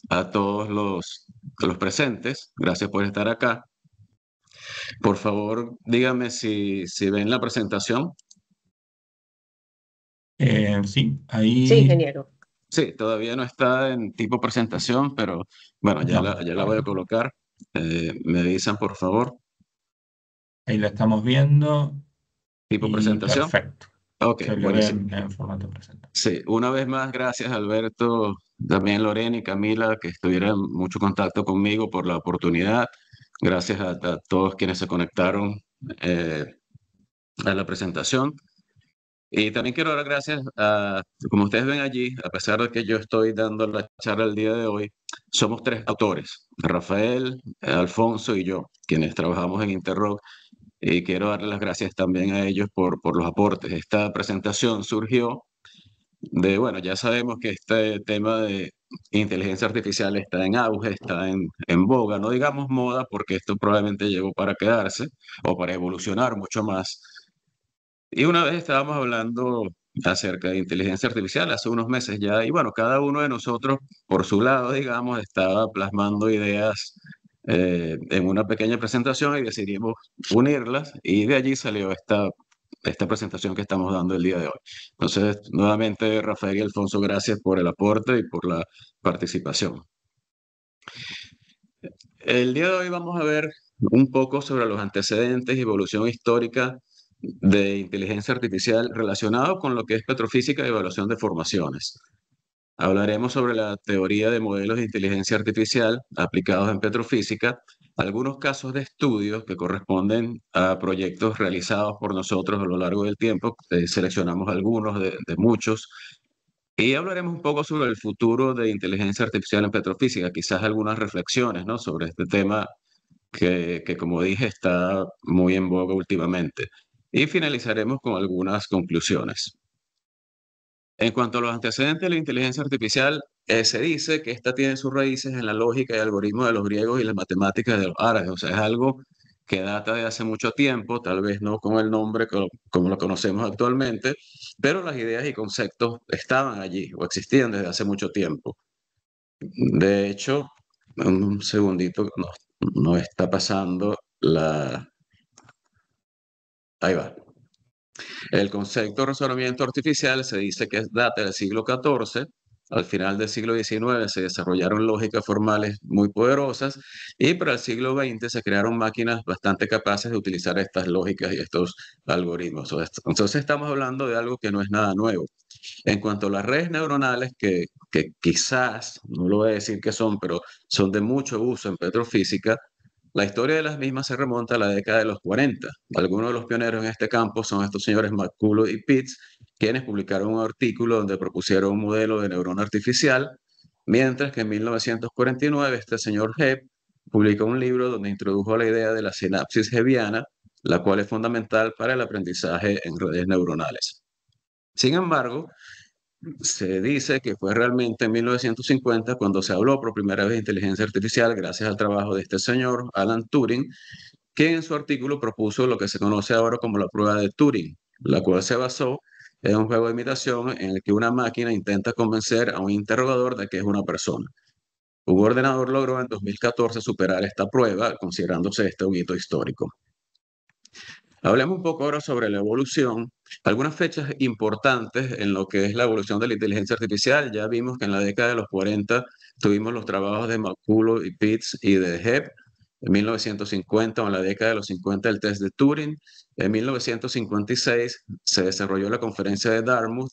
a todos los presentes. Gracias por estar acá. Por favor, dígame si ven la presentación. Sí, Sí, ahí, ingeniero. Sí, todavía no está en tipo presentación, pero bueno, no, ya la voy a colocar. Me avisan, por favor. ahí la estamos viendo Tipo y presentación. perfecto. Ok, Se lo ve buenísimo. en formato presente. Sí, una vez más, gracias Alberto, también Lorena y Camila, que estuvieron en mucho contacto conmigo por la oportunidad. Gracias a todos quienes se conectaron eh, a la presentación. Y también quiero dar gracias a, como ustedes ven allí, a pesar de que yo estoy dando la charla el día de hoy, somos tres autores, Rafael, Alfonso y yo, quienes trabajamos en Interrock, y quiero darle las gracias también a ellos por los aportes. Esta presentación surgió bueno, ya sabemos que este tema de inteligencia artificial está en auge, está en boga, no digamos moda, porque esto probablemente llegó para quedarse o para evolucionar mucho más. Y una vez estábamos hablando acerca de inteligencia artificial hace unos meses ya, y bueno, cada uno de nosotros, por su lado, digamos, estaba plasmando ideas en una pequeña presentación y decidimos unirlas, y de allí salió esta presentación que estamos dando el día de hoy. Entonces, nuevamente, Rafael y Alfonso, gracias por el aporte y por la participación. El día de hoy vamos a ver un poco sobre los antecedentes y evolución histórica de inteligencia artificial relacionado con lo que es petrofísica y evaluación de formaciones. Hablaremos sobre la teoría de modelos de inteligencia artificial aplicados en petrofísica, algunos casos de estudios que corresponden a proyectos realizados por nosotros a lo largo del tiempo. Seleccionamos algunos de muchos. Y hablaremos un poco sobre el futuro de inteligencia artificial en petrofísica, quizás algunas reflexiones, ¿no?, sobre este tema que, como dije, está muy en boga últimamente. Y finalizaremos con algunas conclusiones. En cuanto a los antecedentes de la inteligencia artificial, se dice que esta tiene sus raíces en la lógica y algoritmos de los griegos y las matemáticas de los árabes. O sea, es algo que data de hace mucho tiempo, tal vez no con el nombre como lo conocemos actualmente, pero las ideas y conceptos estaban allí o existían desde hace mucho tiempo. De hecho, un segundito, no está pasando la... Ahí va. El concepto de razonamiento artificial se dice que data del siglo XIV. Al final del siglo XIX se desarrollaron lógicas formales muy poderosas y para el siglo XX se crearon máquinas bastante capaces de utilizar estas lógicas y estos algoritmos. Entonces estamos hablando de algo que no es nada nuevo. En cuanto a las redes neuronales, que quizás, no lo voy a decir que son, pero son de mucho uso en petrofísica, la historia de las mismas se remonta a la década de los 40. Algunos de los pioneros en este campo son estos señores McCullough y Pitts, quienes publicaron un artículo donde propusieron un modelo de neurona artificial, mientras que en 1949 este señor Hebb publicó un libro donde introdujo la idea de la sinapsis hebbiana, la cual es fundamental para el aprendizaje en redes neuronales. Sin embargo, se dice que fue realmente en 1950 cuando se habló por primera vez de inteligencia artificial gracias al trabajo de este señor, Alan Turing, quien en su artículo propuso lo que se conoce ahora como la prueba de Turing, la cual se basó en un juego de imitación en el que una máquina intenta convencer a un interrogador de que es una persona. Un ordenador logró en 2014 superar esta prueba, considerándose este un hito histórico. Hablemos un poco ahora sobre la evolución. Algunas fechas importantes en lo que es la evolución de la inteligencia artificial. Ya vimos que en la década de los 40 tuvimos los trabajos de McCullough y Pitts y de Hebb. En 1950 o en la década de los 50 el test de Turing. En 1956 se desarrolló la conferencia de Dartmouth,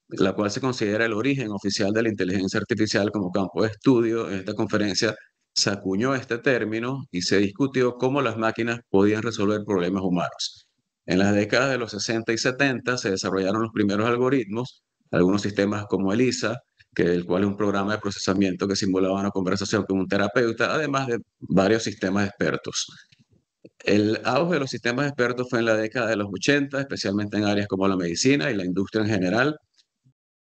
la cual se considera el origen oficial de la inteligencia artificial como campo de estudio. En esta conferencia se acuñó este término y se discutió cómo las máquinas podían resolver problemas humanos. En las décadas de los 60 y 70 se desarrollaron los primeros algoritmos, algunos sistemas como ELIZA, el cual es un programa de procesamiento que simulaba una conversación con un terapeuta, además de varios sistemas expertos. El auge de los sistemas expertos fue en la década de los 80, especialmente en áreas como la medicina y la industria en general.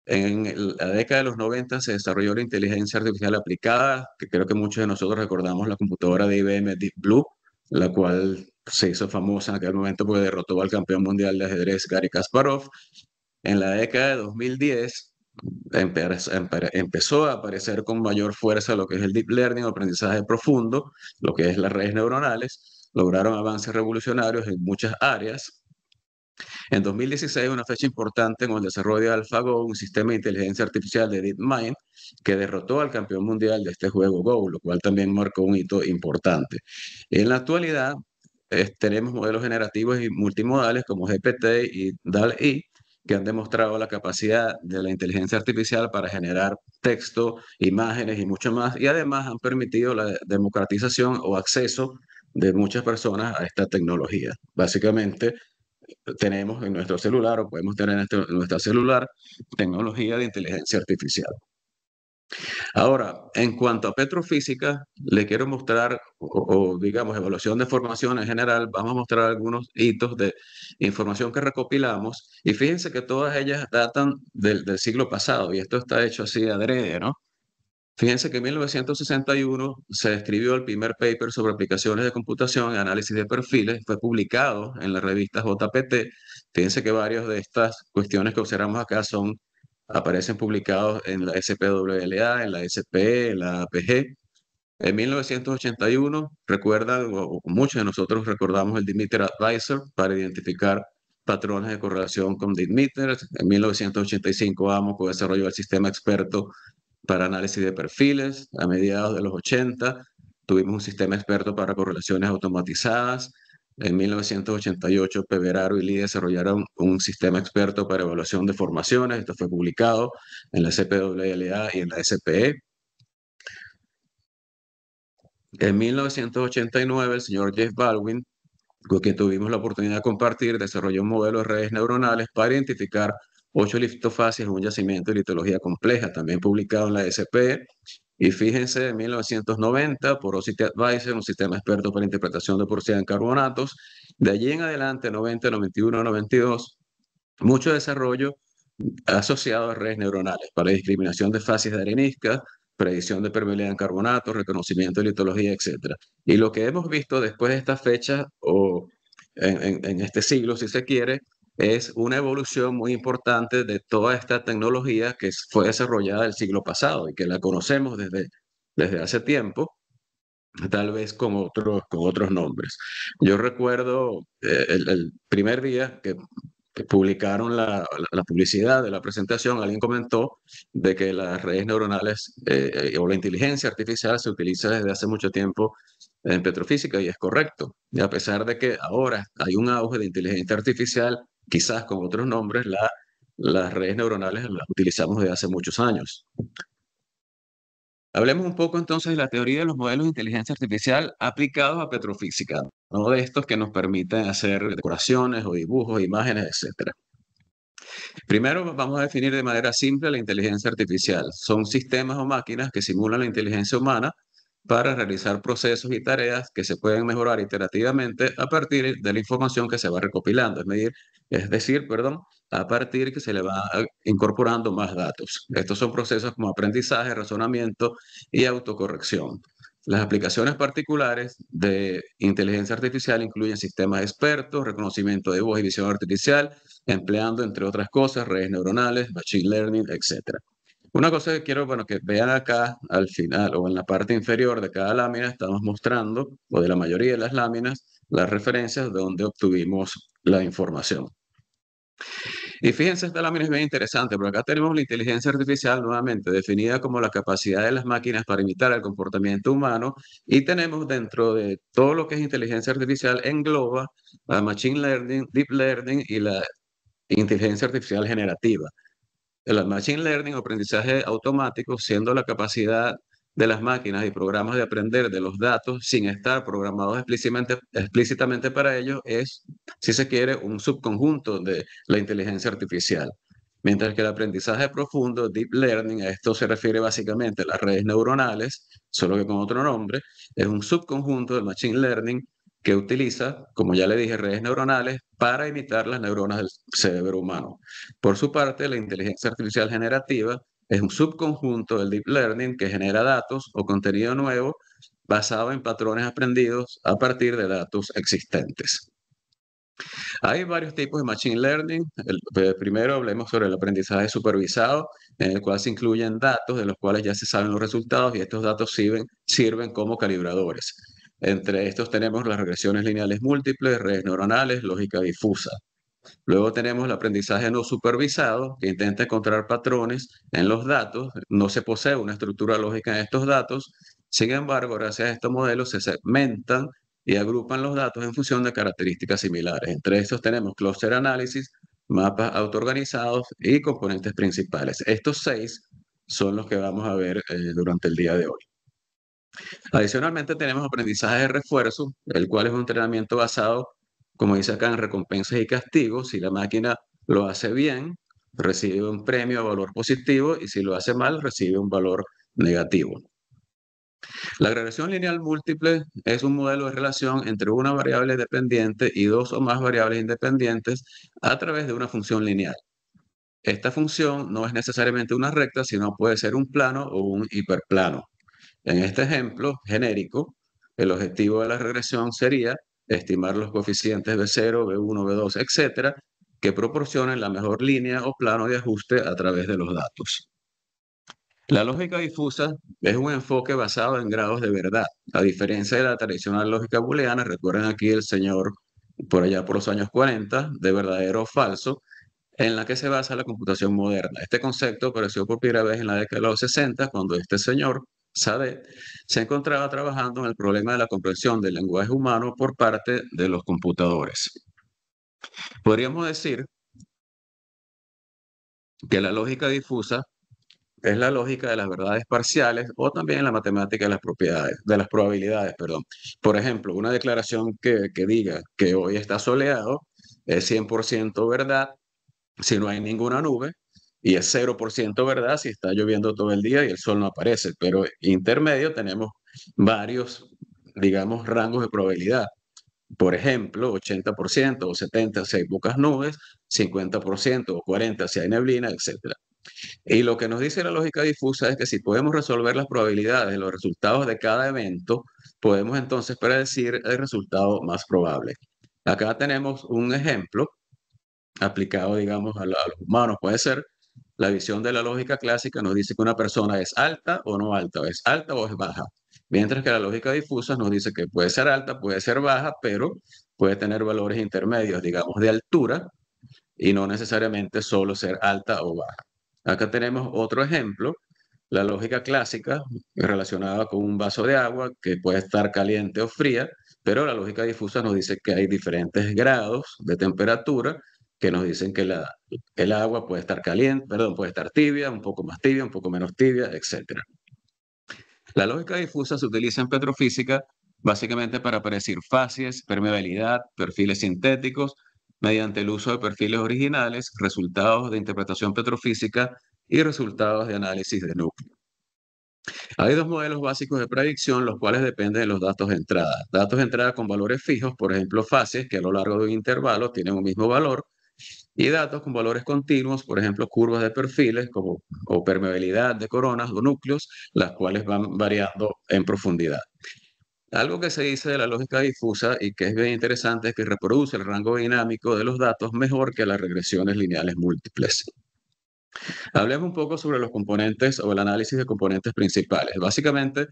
En la década de los 90 se desarrolló la inteligencia artificial aplicada, que creo que muchos de nosotros recordamos la computadora de IBM Deep Blue, la cual se hizo famosa en aquel momento porque derrotó al campeón mundial de ajedrez Garry Kasparov. En la década de 2010 empezó a aparecer con mayor fuerza lo que es el deep learning o aprendizaje profundo, lo que es las redes neuronales. Lograron avances revolucionarios en muchas áreas. En 2016, una fecha importante con el desarrollo de AlphaGo, un sistema de inteligencia artificial de DeepMind, que derrotó al campeón mundial de este juego Go, lo cual también marcó un hito importante. En la actualidad, tenemos modelos generativos y multimodales como GPT y DALL-E, que han demostrado la capacidad de la inteligencia artificial para generar texto, imágenes y mucho más, y además han permitido la democratización o acceso de muchas personas a esta tecnología. Básicamente, tenemos en nuestro celular o podemos tener en nuestro celular tecnología de inteligencia artificial. Ahora, en cuanto a petrofísica, le quiero mostrar, digamos, evaluación de formación en general, vamos a mostrar algunos hitos de información que recopilamos y fíjense que todas ellas datan del siglo pasado y esto está hecho así adrede, ¿no? Fíjense que en 1961 se escribió el primer paper sobre aplicaciones de computación y análisis de perfiles, fue publicado en la revista JPT. Fíjense que varias de estas cuestiones que observamos acá aparecen publicados en la SPWLA, en la SPE, en la APG. En 1981, recuerdan, o muchos de nosotros recordamos el Demeter Advisor para identificar patrones de correlación con Demeter. En 1985, AMOCO desarrolló el sistema experto para análisis de perfiles. A mediados de los 80 tuvimos un sistema experto para correlaciones automatizadas. En 1988, Peveraro y Lee desarrollaron un sistema experto para evaluación de formaciones. Esto fue publicado en la CPWLA y en la SPE. En 1989, el señor Jeff Baldwin, con quien tuvimos la oportunidad de compartir, desarrolló un modelo de redes neuronales para identificar 8 listofasias en un yacimiento de litología compleja, también publicado en la SPE. Y fíjense, en 1990, Porosity Advisor, un sistema experto para interpretación de porosidad en carbonatos. De allí en adelante, 90, 91, 92, mucho desarrollo asociado a redes neuronales para discriminación de fases de arenisca, predicción de permeabilidad en carbonatos, reconocimiento de litología, etc. Y lo que hemos visto después de esta fecha, o en este siglo, si se quiere, es una evolución muy importante de toda esta tecnología que fue desarrollada el siglo pasado y que la conocemos desde hace tiempo, tal vez con otros nombres. Yo recuerdo el primer día que publicaron la publicidad de la presentación, alguien comentó de que las redes neuronales o la inteligencia artificial se utiliza desde hace mucho tiempo en petrofísica y es correcto. Y a pesar de que ahora hay un auge de inteligencia artificial, quizás con otros nombres, las redes neuronales las utilizamos desde hace muchos años. Hablemos un poco entonces de la teoría de los modelos de inteligencia artificial aplicados a petrofísica, no de estos que nos permiten hacer decoraciones o dibujos, imágenes, etc. Primero vamos a definir de manera simple la inteligencia artificial. Son sistemas o máquinas que simulan la inteligencia humana para realizar procesos y tareas que se pueden mejorar iterativamente a partir de la información que se va recopilando, es decir, perdón, a partir que se le va incorporando más datos. Estos son procesos como aprendizaje, razonamiento y autocorrección. Las aplicaciones particulares de inteligencia artificial incluyen sistemas expertos, reconocimiento de voz y visión artificial, empleando, entre otras cosas, redes neuronales, machine learning, etc. Una cosa que quiero, bueno, que vean acá al final o en la parte inferior de cada lámina, estamos mostrando, o de la mayoría de las láminas, las referencias de donde obtuvimos la información. Y fíjense, esta lámina es bien interesante, porque acá tenemos la inteligencia artificial nuevamente definida como la capacidad de las máquinas para imitar el comportamiento humano y tenemos dentro de todo lo que es inteligencia artificial engloba la machine learning, deep learning y la inteligencia artificial generativa. El machine learning o aprendizaje automático, siendo la capacidad de las máquinas y programas de aprender de los datos sin estar programados explícitamente para ello, es, si se quiere, un subconjunto de la inteligencia artificial. Mientras que el aprendizaje profundo, deep learning, a esto se refiere básicamente a las redes neuronales, solo que con otro nombre, es un subconjunto del machine learning que utiliza, como ya le dije, redes neuronales para imitar las neuronas del cerebro humano. Por su parte, la inteligencia artificial generativa es un subconjunto del deep learning que genera datos o contenido nuevo basado en patrones aprendidos a partir de datos existentes. Hay varios tipos de Machine Learning. Primero hablemos sobre el aprendizaje supervisado, en el cual se incluyen datos de los cuales ya se saben los resultados y estos datos sirven como calibradores. Entre estos tenemos las regresiones lineales múltiples, redes neuronales, lógica difusa. Luego tenemos el aprendizaje no supervisado, que intenta encontrar patrones en los datos. No se posee una estructura lógica en estos datos. Sin embargo, gracias a estos modelos se segmentan y agrupan los datos en función de características similares. Entre estos tenemos cluster analysis, mapas autoorganizados y componentes principales. Estos 6 son los que vamos a ver durante el día de hoy. Adicionalmente tenemos aprendizaje de refuerzo, el cual es un entrenamiento basado, como dice acá, en recompensas y castigos. Si la máquina lo hace bien, recibe un premio a valor positivo y si lo hace mal, recibe un valor negativo. La regresión lineal múltiple es un modelo de relación entre una variable dependiente y dos o más variables independientes a través de una función lineal. Esta función no es necesariamente una recta, sino puede ser un plano o un hiperplano. En este ejemplo genérico, el objetivo de la regresión sería estimar los coeficientes B0, B1, B2, etcétera, que proporcionen la mejor línea o plano de ajuste a través de los datos. La lógica difusa es un enfoque basado en grados de verdad. A diferencia de la tradicional lógica booleana, recuerden aquí el señor por allá por los años 40, de verdadero o falso, en la que se basa la computación moderna. Este concepto apareció por primera vez en la década de los 60, cuando este señor, Sade, se encontraba trabajando en el problema de la comprensión del lenguaje humano por parte de los computadores. Podríamos decir que la lógica difusa es la lógica de las verdades parciales o también la matemática de las propiedades, de las probabilidades, perdón. Por ejemplo, una declaración que diga que hoy está soleado es 100% verdad si no hay ninguna nube, y es 0% verdad si está lloviendo todo el día y el sol no aparece. Pero intermedio tenemos varios, digamos, rangos de probabilidad. Por ejemplo, 80% o 70% si hay pocas nubes, 50% o 40% si hay neblina, etc. Y lo que nos dice la lógica difusa es que si podemos resolver las probabilidades de los resultados de cada evento, podemos entonces predecir el resultado más probable. Acá tenemos un ejemplo aplicado, digamos, a los humanos. Puede ser la visión de la lógica clásica nos dice que una persona es alta o no alta, es alta o es baja. Mientras que la lógica difusa nos dice que puede ser alta, puede ser baja, pero puede tener valores intermedios, digamos, de altura y no necesariamente solo ser alta o baja. Acá tenemos otro ejemplo, la lógica clásica relacionada con un vaso de agua que puede estar caliente o fría, pero la lógica difusa nos dice que hay diferentes grados de temperatura que nos dicen que el agua puede estar caliente, perdón, puede estar tibia, un poco más tibia, un poco menos tibia, etc. La lógica difusa se utiliza en petrofísica básicamente para predecir fases, permeabilidad, perfiles sintéticos, mediante el uso de perfiles originales, resultados de interpretación petrofísica y resultados de análisis de núcleo. Hay dos modelos básicos de predicción, los cuales dependen de los datos de entrada. Datos de entrada con valores fijos, por ejemplo, fases, que a lo largo de un intervalo tienen un mismo valor, y datos con valores continuos, por ejemplo, curvas de perfiles como, o permeabilidad de coronas o núcleos, las cuales van variando en profundidad. Algo que se dice de la lógica difusa y que es bien interesante es que reproduce el rango dinámico de los datos mejor que las regresiones lineales múltiples. Hablemos un poco sobre los componentes o el análisis de componentes principales. Básicamente,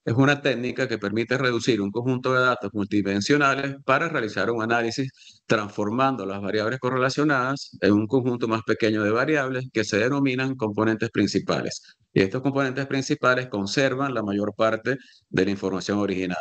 es una técnica que permite reducir un conjunto de datos multidimensionales para realizar un análisis transformando las variables correlacionadas en un conjunto más pequeño de variables que se denominan componentes principales. Y estos componentes principales conservan la mayor parte de la información original.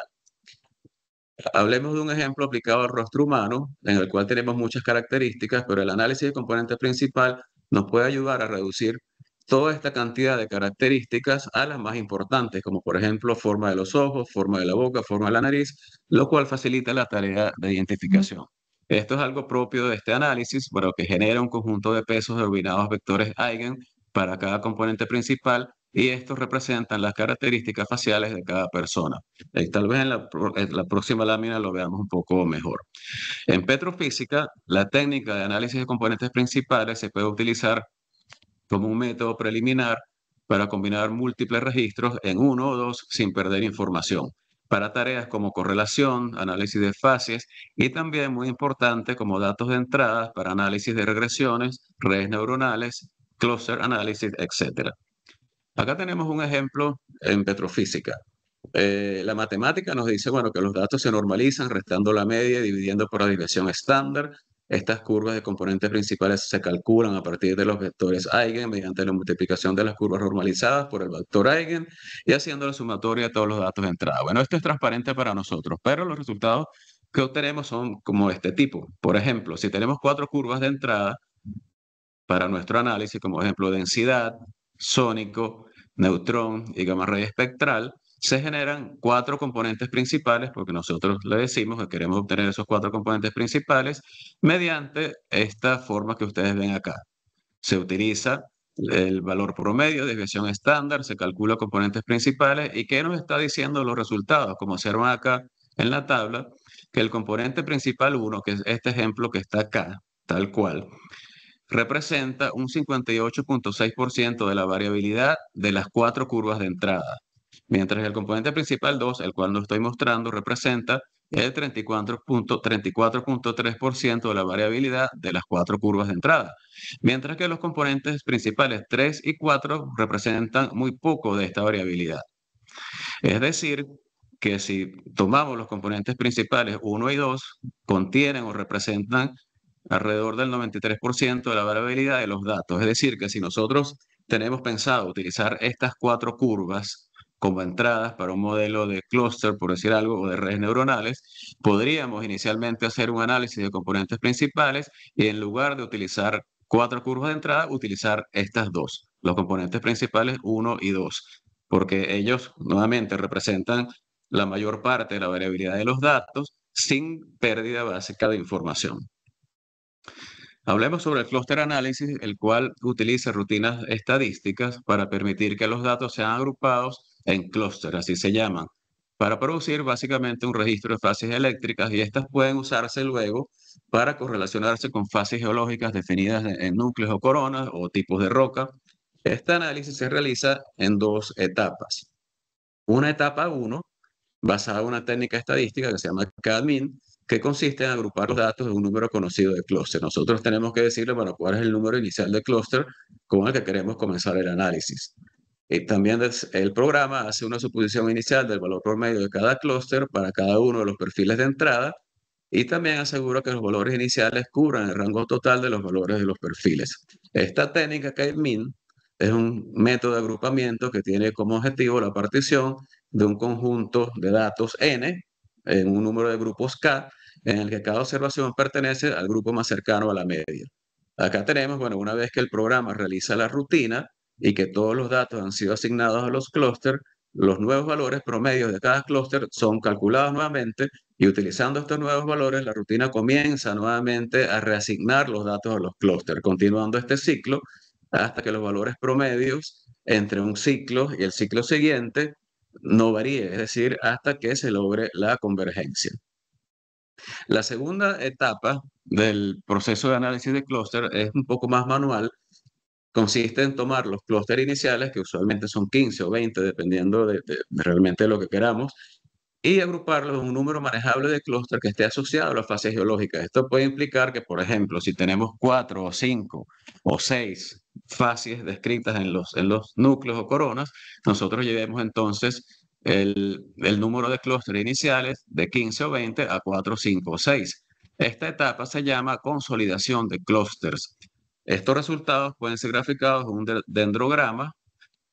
Hablemos de un ejemplo aplicado al rostro humano, en el cual tenemos muchas características, pero el análisis de componente principal nos puede ayudar a reducir toda esta cantidad de características a las más importantes, como por ejemplo forma de los ojos, forma de la boca, forma de la nariz, lo cual facilita la tarea de identificación. Esto es algo propio de este análisis, pero que genera un conjunto de pesos denominados vectores Eigen para cada componente principal, y estos representan las características faciales de cada persona. Tal vez en la próxima lámina lo veamos un poco mejor. En petrofísica, la técnica de análisis de componentes principales se puede utilizar como un método preliminar para combinar múltiples registros en uno o dos sin perder información. para tareas como correlación, análisis de fases y también muy importante como datos de entrada para análisis de regresiones, redes neuronales, cluster análisis, etc. Acá tenemos un ejemplo en petrofísica. La matemática nos dice, bueno, que los datos se normalizan restando la media y dividiendo por la desviación estándar. Estas curvas de componentes principales se calculan a partir de los vectores Eigen mediante la multiplicación de las curvas normalizadas por el vector Eigen y haciendo la sumatoria de todos los datos de entrada. Bueno, esto es transparente para nosotros, pero los resultados que obtenemos son como este tipo. Por ejemplo, si tenemos 4 curvas de entrada para nuestro análisis, como ejemplo densidad, sónico, neutrón y gamma ray espectral, se generan 4 componentes principales, porque nosotros le decimos que queremos obtener esos 4 componentes principales mediante esta forma que ustedes ven acá. Se utiliza el valor promedio, desviación estándar, se calcula componentes principales. ¿Y qué nos está diciendo los resultados? Como observan acá en la tabla, que el componente principal 1, que es este ejemplo que está acá, tal cual, representa un 58.6% de la variabilidad de las 4 curvas de entrada, mientras que el componente principal 2, el cual no estoy mostrando, representa el 34.3% de la variabilidad de las 4 curvas de entrada, mientras que los componentes principales 3 y 4 representan muy poco de esta variabilidad. Es decir, que si tomamos los componentes principales 1 y 2, contienen o representan alrededor del 93% de la variabilidad de los datos. Es decir, que si nosotros tenemos pensado utilizar estas 4 curvas como entradas para un modelo de clúster, por decir algo, o de redes neuronales, podríamos inicialmente hacer un análisis de componentes principales y en lugar de utilizar 4 curvas de entrada, utilizar estas dos, los componentes principales 1 y 2, porque ellos nuevamente representan la mayor parte de la variabilidad de los datos sin pérdida básica de información. Hablemos sobre el clúster análisis, el cual utiliza rutinas estadísticas para permitir que los datos sean agrupados en clústeres, así se llaman, para producir básicamente un registro de fases eléctricas y estas pueden usarse luego para correlacionarse con fases geológicas definidas en núcleos o coronas o tipos de roca. Este análisis se realiza en 2 etapas. Una etapa 1 basada en una técnica estadística que se llama CAD-MIN, que consiste en agrupar los datos de un número conocido de clúster. Nosotros tenemos que decirle, bueno, cuál es el número inicial de clúster con el que queremos comenzar el análisis. Y también el programa hace una suposición inicial del valor promedio de cada clúster para cada uno de los perfiles de entrada y también asegura que los valores iniciales cubran el rango total de los valores de los perfiles. Esta técnica CAD-MIN es un método de agrupamiento que tiene como objetivo la partición de un conjunto de datos N en un número de grupos K, en el que cada observación pertenece al grupo más cercano a la media. Acá tenemos, bueno, una vez que el programa realiza la rutina y que todos los datos han sido asignados a los clústeres, los nuevos valores promedios de cada clúster son calculados nuevamente y utilizando estos nuevos valores, la rutina comienza nuevamente a reasignar los datos a los clústeres, continuando este ciclo hasta que los valores promedios entre un ciclo y el ciclo siguiente no varíe, es decir, hasta que se logre la convergencia. La segunda etapa del proceso de análisis de clúster es un poco más manual. Consiste en tomar los clústeres iniciales, que usualmente son 15 o 20, dependiendo de realmente lo que queramos, y agruparlos en un número manejable de clúster que esté asociado a las fases geológicas. Esto puede implicar que, por ejemplo, si tenemos 4 o 5 o 6 fases descritas en los núcleos o coronas, nosotros llevemos entonces el número de clústeres iniciales de 15 o 20 a 4, 5 o 6. Esta etapa se llama consolidación de clústeres. Estos resultados pueden ser graficados en un dendrograma,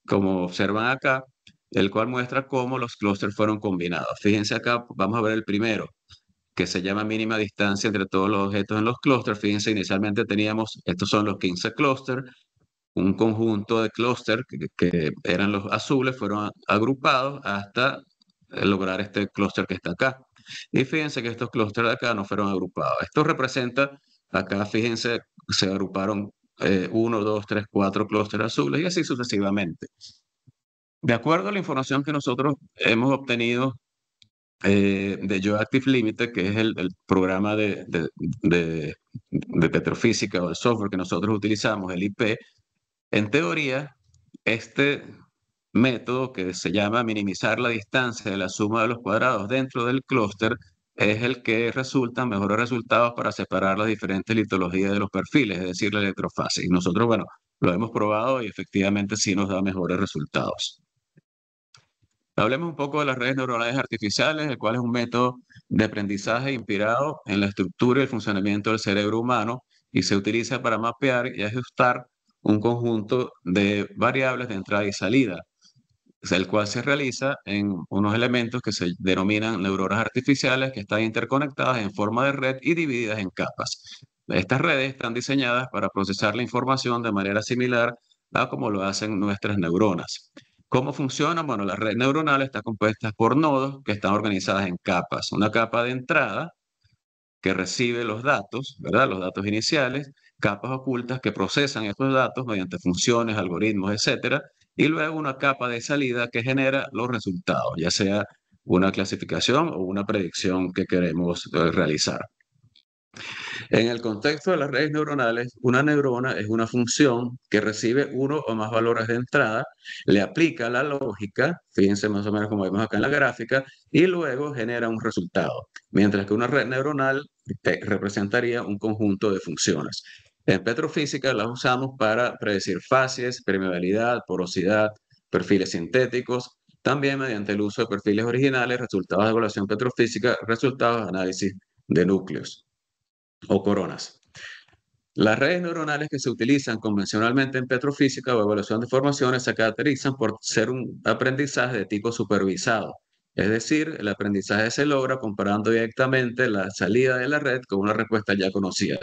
como observan acá, el cual muestra cómo los clústeres fueron combinados. Fíjense acá, vamos a ver el primero, que se llama mínima distancia entre todos los objetos en los clústeres. Fíjense, inicialmente teníamos, estos son los 15 clústeres, un conjunto de clústeres que eran los azules, fueron agrupados hasta lograr este clúster que está acá. Y fíjense que estos clústeres de acá no fueron agrupados. Esto representa, acá fíjense, se agruparon 1, 2, 3, 4 clústeres azules y así sucesivamente. De acuerdo a la información que nosotros hemos obtenido de GeoActive Limited, que es el programa de petrofísica o el software que nosotros utilizamos, el IP, en teoría, este método que se llama minimizar la distancia de la suma de los cuadrados dentro del clúster es el que resulta mejores resultados para separar las diferentes litologías de los perfiles, es decir, la electrofase. Y nosotros, bueno, lo hemos probado y efectivamente sí nos da mejores resultados. Hablemos un poco de las redes neuronales artificiales, el cual es un método de aprendizaje inspirado en la estructura y el funcionamiento del cerebro humano y se utiliza para mapear y ajustar un conjunto de variables de entrada y salida, el cual se realiza en unos elementos que se denominan neuronas artificiales que están interconectadas en forma de red y divididas en capas. Estas redes están diseñadas para procesar la información de manera similar a como lo hacen nuestras neuronas. ¿Cómo funciona? Bueno, la red neuronal está compuesta por nodos que están organizadas en capas. Una capa de entrada que recibe los datos, ¿verdad? Los datos iniciales, capas ocultas que procesan estos datos mediante funciones, algoritmos, etcétera, y luego una capa de salida que genera los resultados, ya sea una clasificación o una predicción que queremos realizar. En el contexto de las redes neuronales, una neurona es una función que recibe uno o más valores de entrada, le aplica la lógica, fíjense más o menos como vemos acá en la gráfica, y luego genera un resultado, mientras que una red neuronal representaría un conjunto de funciones. En petrofísica las usamos para predecir fases, permeabilidad, porosidad, perfiles sintéticos, también mediante el uso de perfiles originales, resultados de evaluación petrofísica, resultados de análisis de núcleos o coronas. Las redes neuronales que se utilizan convencionalmente en petrofísica o evaluación de formaciones se caracterizan por ser un aprendizaje de tipo supervisado. Es decir, el aprendizaje se logra comparando directamente la salida de la red con una respuesta ya conocida.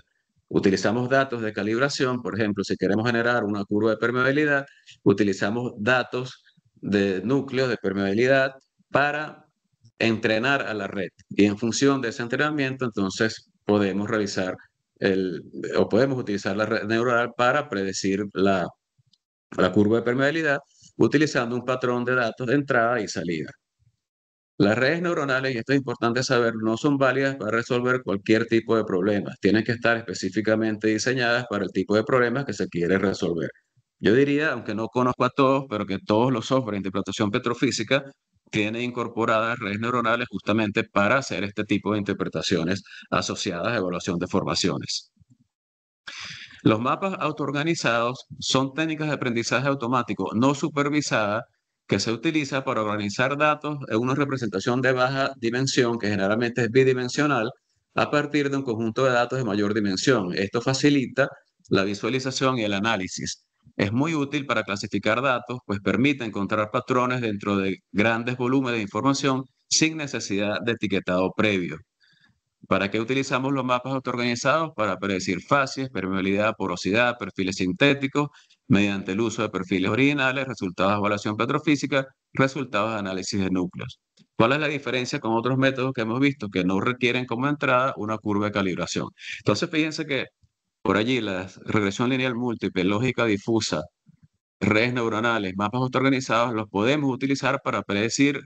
Utilizamos datos de calibración, por ejemplo, si queremos generar una curva de permeabilidad, utilizamos datos de núcleos de permeabilidad para entrenar a la red. Y en función de ese entrenamiento, entonces podemos realizar o podemos utilizar la red neuronal para predecir la curva de permeabilidad utilizando un patrón de datos de entrada y salida. Las redes neuronales, y esto es importante saber, no son válidas para resolver cualquier tipo de problemas. Tienen que estar específicamente diseñadas para el tipo de problemas que se quiere resolver. Yo diría, aunque no conozco a todos, pero que todos los software de interpretación petrofísica tienen incorporadas redes neuronales justamente para hacer este tipo de interpretaciones asociadas a evaluación de formaciones. Los mapas autoorganizados son técnicas de aprendizaje automático no supervisada que se utiliza para organizar datos en una representación de baja dimensión, que generalmente es bidimensional, a partir de un conjunto de datos de mayor dimensión. Esto facilita la visualización y el análisis. Es muy útil para clasificar datos, pues permite encontrar patrones dentro de grandes volúmenes de información sin necesidad de etiquetado previo. ¿Para qué utilizamos los mapas autoorganizados? Para predecir fases, permeabilidad, porosidad, perfiles sintéticos, mediante el uso de perfiles originales, resultados de evaluación petrofísica, resultados de análisis de núcleos. ¿Cuál es la diferencia con otros métodos que hemos visto que no requieren como entrada una curva de calibración? Entonces, fíjense que por allí la regresión lineal múltiple, lógica difusa, redes neuronales, mapas autoorganizados, los podemos utilizar para predecir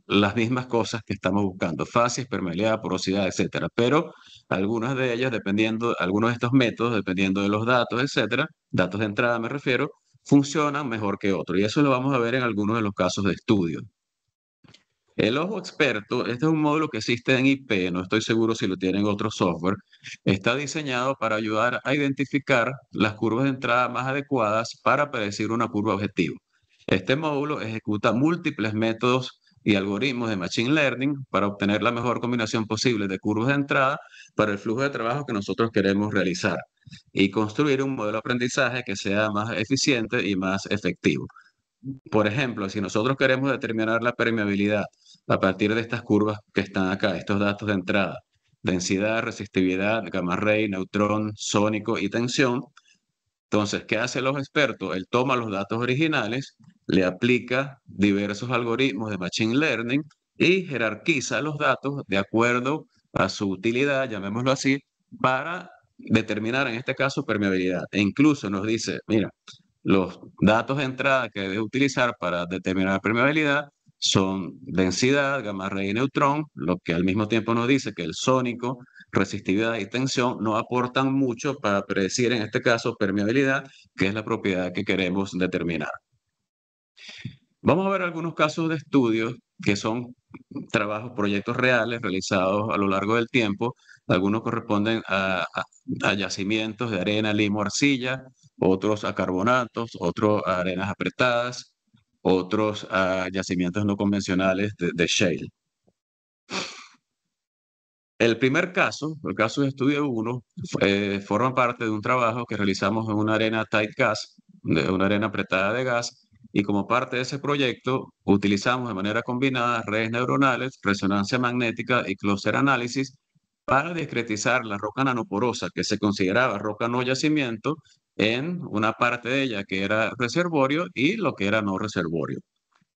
las mismas cosas que estamos buscando, fases, permeabilidad, porosidad, etcétera. Pero algunas de ellas, dependiendo, algunos de estos métodos, dependiendo de los datos, etcétera, datos de entrada me refiero, funcionan mejor que otros. Y eso lo vamos a ver en algunos de los casos de estudio. El ojo experto, este es un módulo que existe en IP, no estoy seguro si lo tienen otro software, está diseñado para ayudar a identificar las curvas de entrada más adecuadas para predecir una curva objetivo. Este módulo ejecuta múltiples métodos y algoritmos de Machine Learning para obtener la mejor combinación posible de curvas de entrada para el flujo de trabajo que nosotros queremos realizar y construir un modelo de aprendizaje que sea más eficiente y más efectivo. Por ejemplo, si nosotros queremos determinar la permeabilidad a partir de estas curvas que están acá, estos datos de entrada, densidad, resistividad, gamma ray, neutrón, sónico y tensión, entonces, ¿qué hacen los expertos? Él toma los datos originales, le aplica diversos algoritmos de Machine Learning y jerarquiza los datos de acuerdo a su utilidad, llamémoslo así, para determinar en este caso permeabilidad. E incluso nos dice, mira, los datos de entrada que debes utilizar para determinar permeabilidad son densidad, gamma ray y neutrón, lo que al mismo tiempo nos dice que el sónico, resistividad y tensión no aportan mucho para predecir en este caso permeabilidad, que es la propiedad que queremos determinar. Vamos a ver algunos casos de estudios que son trabajos, proyectos reales realizados a lo largo del tiempo. Algunos corresponden a yacimientos de arena, limo, arcilla, otros a carbonatos, otros a arenas apretadas, otros a yacimientos no convencionales de shale. El primer caso, el caso de estudio 1, forma parte de un trabajo que realizamos en una arena tight gas, de una arena apretada de gas, y como parte de ese proyecto utilizamos de manera combinada redes neuronales, resonancia magnética y cluster análisis para discretizar la roca nanoporosa que se consideraba roca no yacimiento en una parte de ella que era reservorio y lo que era no reservorio.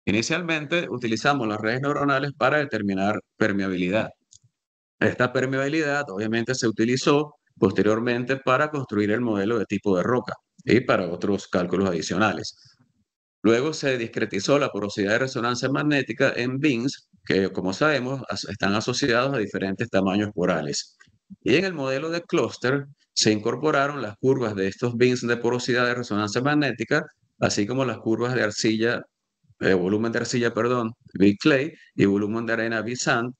Inicialmente utilizamos las redes neuronales para determinar permeabilidad. Esta permeabilidad obviamente se utilizó posteriormente para construir el modelo de tipo de roca y para otros cálculos adicionales. Luego se discretizó la porosidad de resonancia magnética en bins, que como sabemos están asociados a diferentes tamaños porales. Y en el modelo de clúster se incorporaron las curvas de estos bins de porosidad de resonancia magnética, así como las curvas de arcilla, volumen de arcilla, perdón, big clay, y volumen de arena big sand,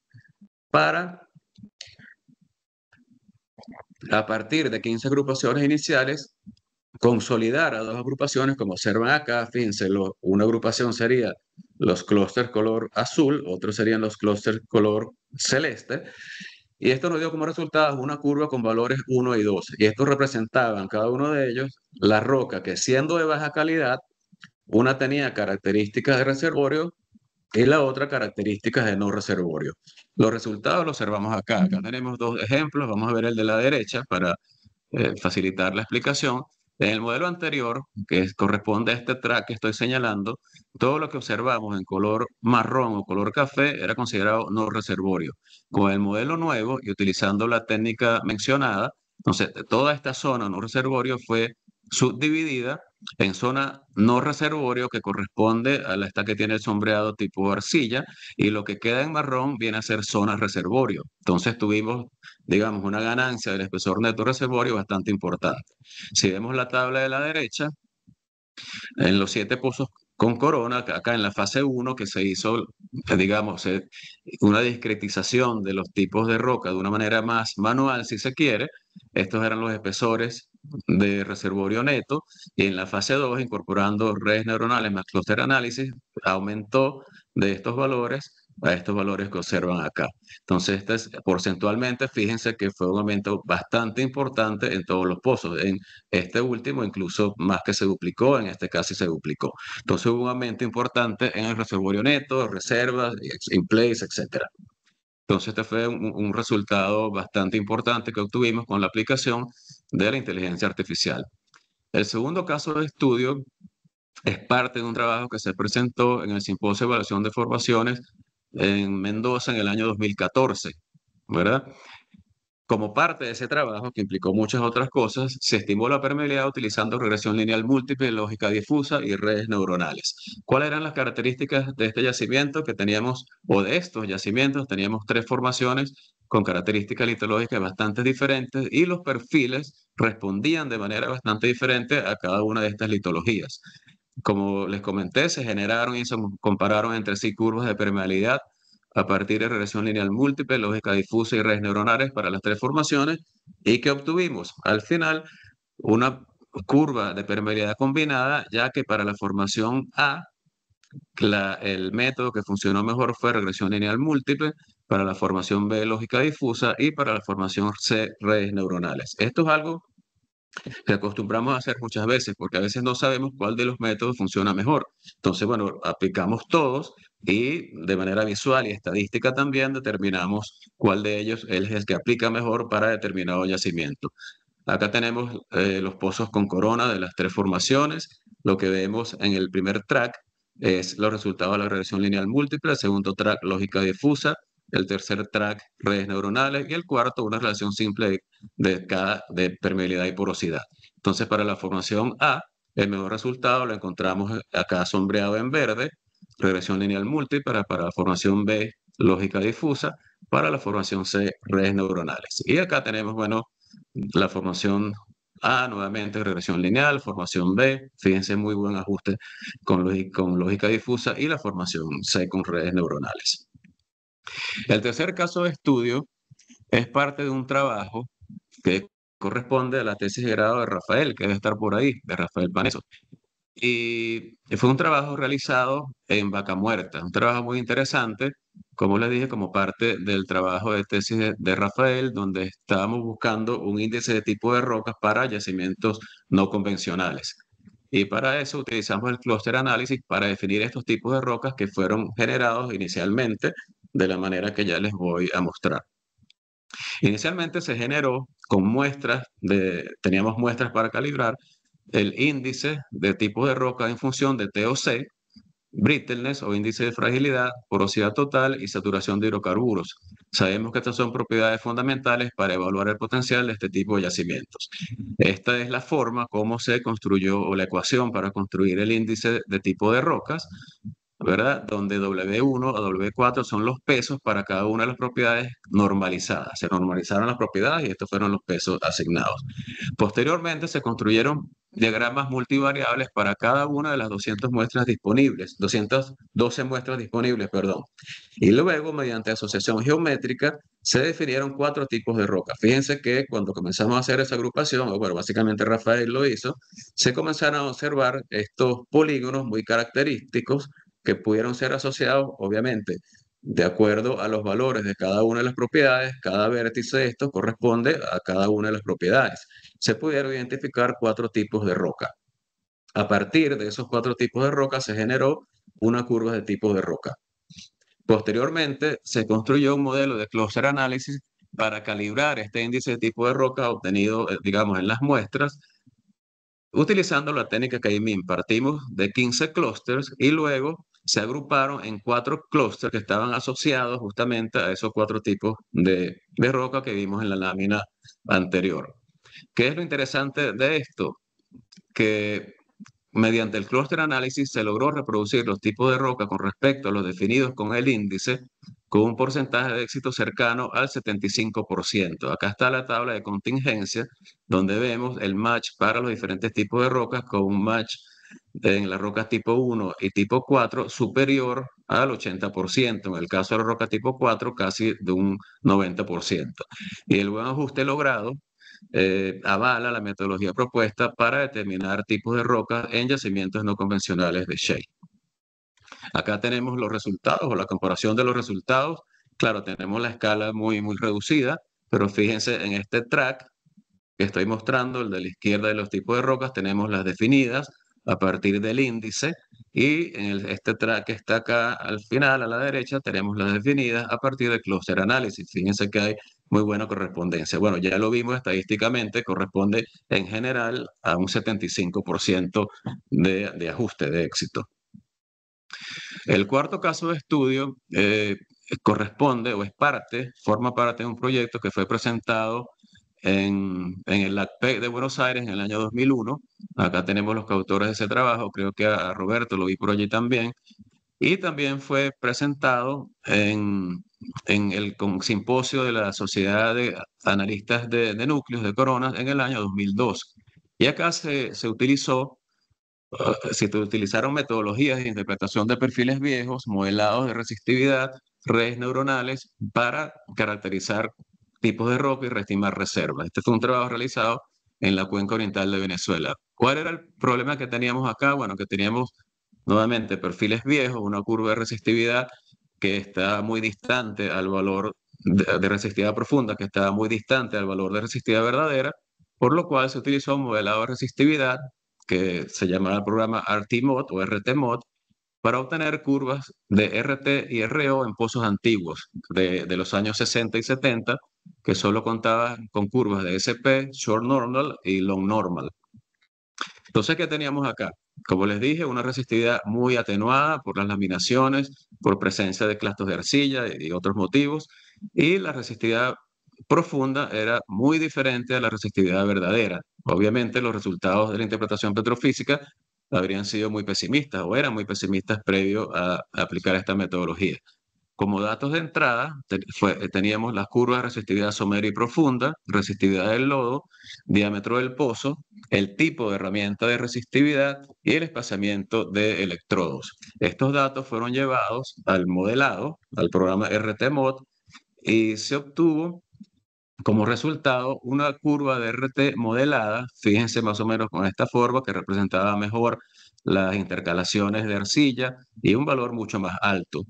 para a partir de 15 agrupaciones iniciales, consolidar a dos agrupaciones como observan acá. Fíjense, una agrupación sería los clústeres color azul, otros serían los clústeres color celeste, y esto nos dio como resultado una curva con valores 1 y 2, y estos representaban cada uno de ellos la roca que, siendo de baja calidad, una tenía características de reservorio y la otra características de no reservorio. Los resultados los observamos acá. Acá tenemos dos ejemplos. Vamos a ver el de la derecha para facilitar la explicación. En el modelo anterior, que corresponde a este track que estoy señalando, todo lo que observamos en color marrón o color café era considerado no reservorio. Con el modelo nuevo y utilizando la técnica mencionada, entonces toda esta zona no reservorio fue subdividida en zona no reservorio, que corresponde a esta que tiene el sombreado tipo arcilla, y lo que queda en marrón viene a ser zona reservorio. Entonces tuvimos, digamos, una ganancia del espesor neto reservorio bastante importante. Si vemos la tabla de la derecha, en los 7 pozos con corona, acá en la fase 1 que se hizo, digamos, una discretización de los tipos de roca de una manera más manual, si se quiere. Estos eran los espesores de reservorio neto, y en la fase 2, incorporando redes neuronales más cluster análisis, aumentó de estos valores a estos valores que observan acá. Entonces, porcentualmente, fíjense que fue un aumento bastante importante en todos los pozos. En este último incluso más que se duplicó, en este casi se duplicó. Entonces hubo un aumento importante en el reservorio neto, reservas, in place, etcétera. Entonces este fue un resultado bastante importante que obtuvimos con la aplicación de la inteligencia artificial. El segundo caso de estudio es parte de un trabajo que se presentó en el Simposio de Evaluación de Formaciones en Mendoza en el año 2014, ¿verdad? Como parte de ese trabajo, que implicó muchas otras cosas, se estimó la permeabilidad utilizando regresión lineal múltiple, lógica difusa y redes neuronales. ¿Cuáles eran las características de este yacimiento que teníamos, o de estos yacimientos? Teníamos 3 formaciones con características litológicas bastante diferentes, y los perfiles respondían de manera bastante diferente a cada una de estas litologías. Como les comenté, se generaron y se compararon entre sí curvas de permeabilidad a partir de regresión lineal múltiple, lógica difusa y redes neuronales para las 3 formaciones. ¿Y qué obtuvimos? Al final, una curva de permeabilidad combinada, ya que para la formación A, el método que funcionó mejor fue regresión lineal múltiple, para la formación B, lógica difusa, y para la formación C, redes neuronales. Esto es algo que acostumbramos a hacer muchas veces, porque a veces no sabemos cuál de los métodos funciona mejor. Entonces, bueno, aplicamos todos y de manera visual y estadística también determinamos cuál de ellos es el que aplica mejor para determinado yacimiento. Acá tenemos los pozos con corona de las 3 formaciones. Lo que vemos en el primer track es los resultados de la regresión lineal múltiple, el segundo track lógica difusa, el tercer track redes neuronales, y el cuarto una relación simple de permeabilidad y porosidad. Entonces, para la formación A, el mejor resultado lo encontramos acá sombreado en verde, regresión lineal múltiple. Para la formación B, lógica difusa. Para la formación C, redes neuronales. Y acá tenemos, bueno, la formación A, nuevamente regresión lineal, formación B, fíjense, muy buen ajuste con lógica difusa, y la formación C con redes neuronales. El tercer caso de estudio es parte de un trabajo que corresponde a la tesis de grado de Rafael, que debe estar por ahí, de Rafael Paneso. Y fue un trabajo realizado en Vaca Muerta, un trabajo muy interesante, como les dije, como parte del trabajo de tesis de Rafael, donde estábamos buscando un índice de tipo de rocas para yacimientos no convencionales. Y para eso utilizamos el clúster análisis para definir estos tipos de rocas que fueron generados inicialmente de la manera que ya les voy a mostrar. Inicialmente se generó con teníamos muestras para calibrar el índice de tipo de roca en función de TOC, brittleness o índice de fragilidad, porosidad total y saturación de hidrocarburos. Sabemos que estas son propiedades fundamentales para evaluar el potencial de este tipo de yacimientos. Esta es la forma como se construyó, o la ecuación para construir el índice de tipo de rocas, ¿verdad? Donde W1 a W4 son los pesos para cada una de las propiedades normalizadas. Se normalizaron las propiedades y estos fueron los pesos asignados. Posteriormente se construyeron diagramas multivariables para cada una de las 200 muestras disponibles, 212 muestras disponibles, perdón. Y luego, mediante asociación geométrica, se definieron 4 tipos de rocas. Fíjense que cuando comenzamos a hacer esa agrupación, o bueno, básicamente Rafael lo hizo, se comenzaron a observar estos polígonos muy característicos que pudieron ser asociados, obviamente, de acuerdo a los valores de cada una de las propiedades. Cada vértice de esto corresponde a cada una de las propiedades. Se pudieron identificar 4 tipos de roca. A partir de esos 4 tipos de roca se generó una curva de tipos de roca. Posteriormente, se construyó un modelo de cluster análisis para calibrar este índice de tipo de roca obtenido, digamos, en las muestras, utilizando la técnica K-mean. Partimos de 15 clústeres y luego se agruparon en 4 clústeres que estaban asociados justamente a esos 4 tipos de roca que vimos en la lámina anterior. ¿Qué es lo interesante de esto? Que mediante el clúster análisis se logró reproducir los tipos de roca con respecto a los definidos con el índice, con un porcentaje de éxito cercano al 75%. Acá está la tabla de contingencia, donde vemos el match para los diferentes tipos de rocas, con un match en las rocas tipo 1 y tipo 4 superior al 80%. En el caso de la roca tipo 4, casi de un 90%. Y el buen ajuste logrado avala la metodología propuesta para determinar tipos de rocas en yacimientos no convencionales de shale. Acá tenemos los resultados, o la comparación de los resultados. Claro, tenemos la escala muy, muy reducida, pero fíjense en este track que estoy mostrando, el de la izquierda de los tipos de rocas, tenemos las definidas a partir del índice, y en este track que está acá al final, a la derecha, tenemos las definidas a partir del cluster análisis. Fíjense que hay muy buena correspondencia. Bueno, ya lo vimos estadísticamente, corresponde en general a un 75% de ajuste de éxito. El cuarto caso de estudio corresponde o forma parte de un proyecto que fue presentado en el LACPEC de Buenos Aires en el año 2001. Acá tenemos los coautores de ese trabajo, creo que a Roberto lo vi por allí también. Y también fue presentado en el simposio de la Sociedad de Analistas de Núcleos de Coronas en el año 2002. Y acá se utilizaron metodologías de interpretación de perfiles viejos, modelados de resistividad, redes neuronales para caracterizar tipos de roca y reestimar reservas. Este fue un trabajo realizado en la cuenca oriental de Venezuela. ¿Cuál era el problema que teníamos acá? Bueno, que teníamos nuevamente perfiles viejos, una curva de resistividad que está muy distante al valor de resistividad profunda, que está muy distante al valor de resistividad verdadera, por lo cual se utilizó un modelado de resistividad que se llamaba el programa RT-MOD o RT-MOD, para obtener curvas de RT y RO en pozos antiguos de los años 60 y 70, que solo contaban con curvas de SP, Short Normal y Long Normal. Entonces, ¿qué teníamos acá? Como les dije, una resistividad muy atenuada por las laminaciones, por presencia de clastos de arcilla y otros motivos, y la resistividad profunda era muy diferente a la resistividad verdadera. Obviamente, los resultados de la interpretación petrofísica habrían sido muy pesimistas o eran muy pesimistas previo a aplicar esta metodología. Como datos de entrada, teníamos las curvas de resistividad somera y profunda, resistividad del lodo, diámetro del pozo, el tipo de herramienta de resistividad y el espaciamiento de electrodos. Estos datos fueron llevados al modelado, al programa RT-MOD, y se obtuvo como resultado una curva de RT modelada, fíjense más o menos con esta forma que representaba mejor las intercalaciones de arcilla y un valor mucho más alto.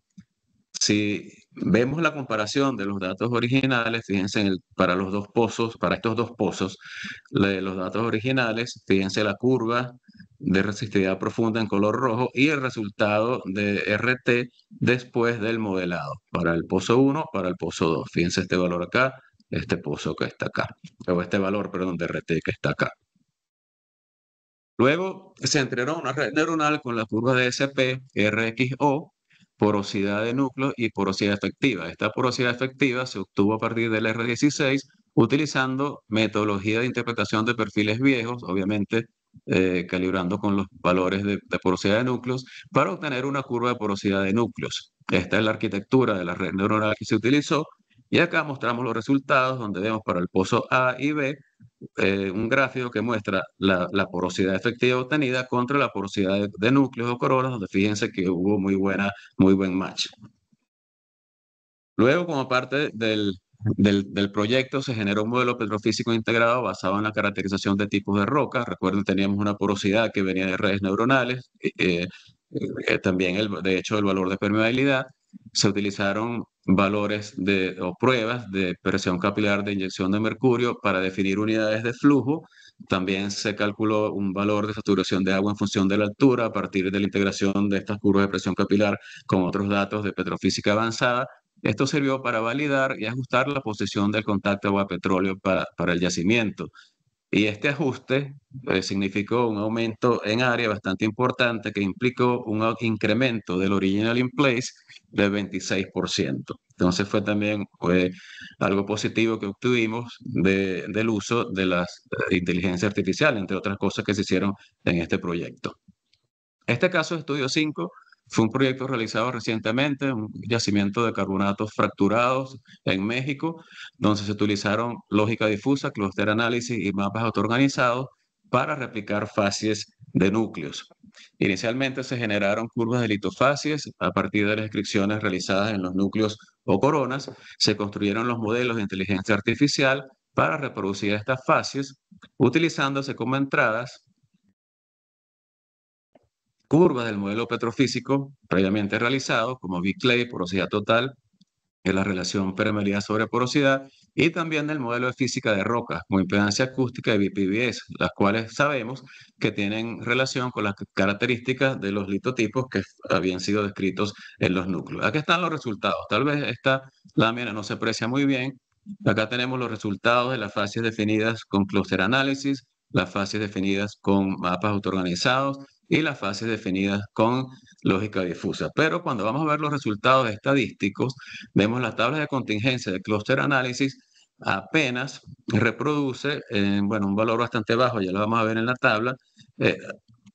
Si vemos la comparación de los datos originales, fíjense para los dos pozos, para estos dos pozos, los datos originales, fíjense la curva de resistividad profunda en color rojo y el resultado de RT después del modelado, para el pozo 1, para el pozo 2. Fíjense este valor acá, este pozo que está acá, o este valor, perdón, de RT que está acá. Luego se entrenó una red neuronal con la curva de SP, RXO, porosidad de núcleo y porosidad efectiva. Esta porosidad efectiva se obtuvo a partir del R16 utilizando metodología de interpretación de perfiles viejos, obviamente calibrando con los valores de porosidad de núcleos, para obtener una curva de porosidad de núcleos. Esta es la arquitectura de la red neuronal que se utilizó y acá mostramos los resultados donde vemos para el pozo A y B un gráfico que muestra la porosidad efectiva obtenida contra la porosidad de núcleos o coronas, donde fíjense que hubo muy buen match. Luego, como parte del proyecto, se generó un modelo petrofísico integrado basado en la caracterización de tipos de roca. Recuerden, teníamos una porosidad que venía de redes neuronales, también, de hecho, el valor de permeabilidad. Se utilizaron valores o pruebas de presión capilar de inyección de mercurio para definir unidades de flujo. También se calculó un valor de saturación de agua en función de la altura a partir de la integración de estas curvas de presión capilar con otros datos de petrofísica avanzada. Esto sirvió para validar y ajustar la posición del contacto agua-petróleo para el yacimiento. Y este ajuste significó un aumento en área bastante importante que implicó un incremento del original in place del 26%. Entonces fue algo positivo que obtuvimos del uso de la inteligencia artificial, entre otras cosas que se hicieron en este proyecto. Este caso de estudio 5 fue un proyecto realizado recientemente, un yacimiento de carbonatos fracturados en México, donde se utilizaron lógica difusa, clúster análisis y mapas autoorganizados para replicar facies de núcleos. Inicialmente se generaron curvas de litofacies a partir de las descripciones realizadas en los núcleos o coronas. Se construyeron los modelos de inteligencia artificial para reproducir estas facies, utilizándose como entradas curvas del modelo petrofísico previamente realizado, como Big-Clay, porosidad total, en la relación permeabilidad sobre porosidad, y también del modelo de física de rocas, como impedancia acústica y BPBS, las cuales sabemos que tienen relación con las características de los litotipos que habían sido descritos en los núcleos. Aquí están los resultados. Tal vez esta lámina no se aprecia muy bien. Acá tenemos los resultados de las fases definidas con cluster análisis, las fases definidas con mapas autoorganizados y las fases definidas con lógica difusa. Pero cuando vamos a ver los resultados estadísticos, vemos las tablas de contingencia de cluster análisis apenas reproduce, bueno, un valor bastante bajo, ya lo vamos a ver en la tabla.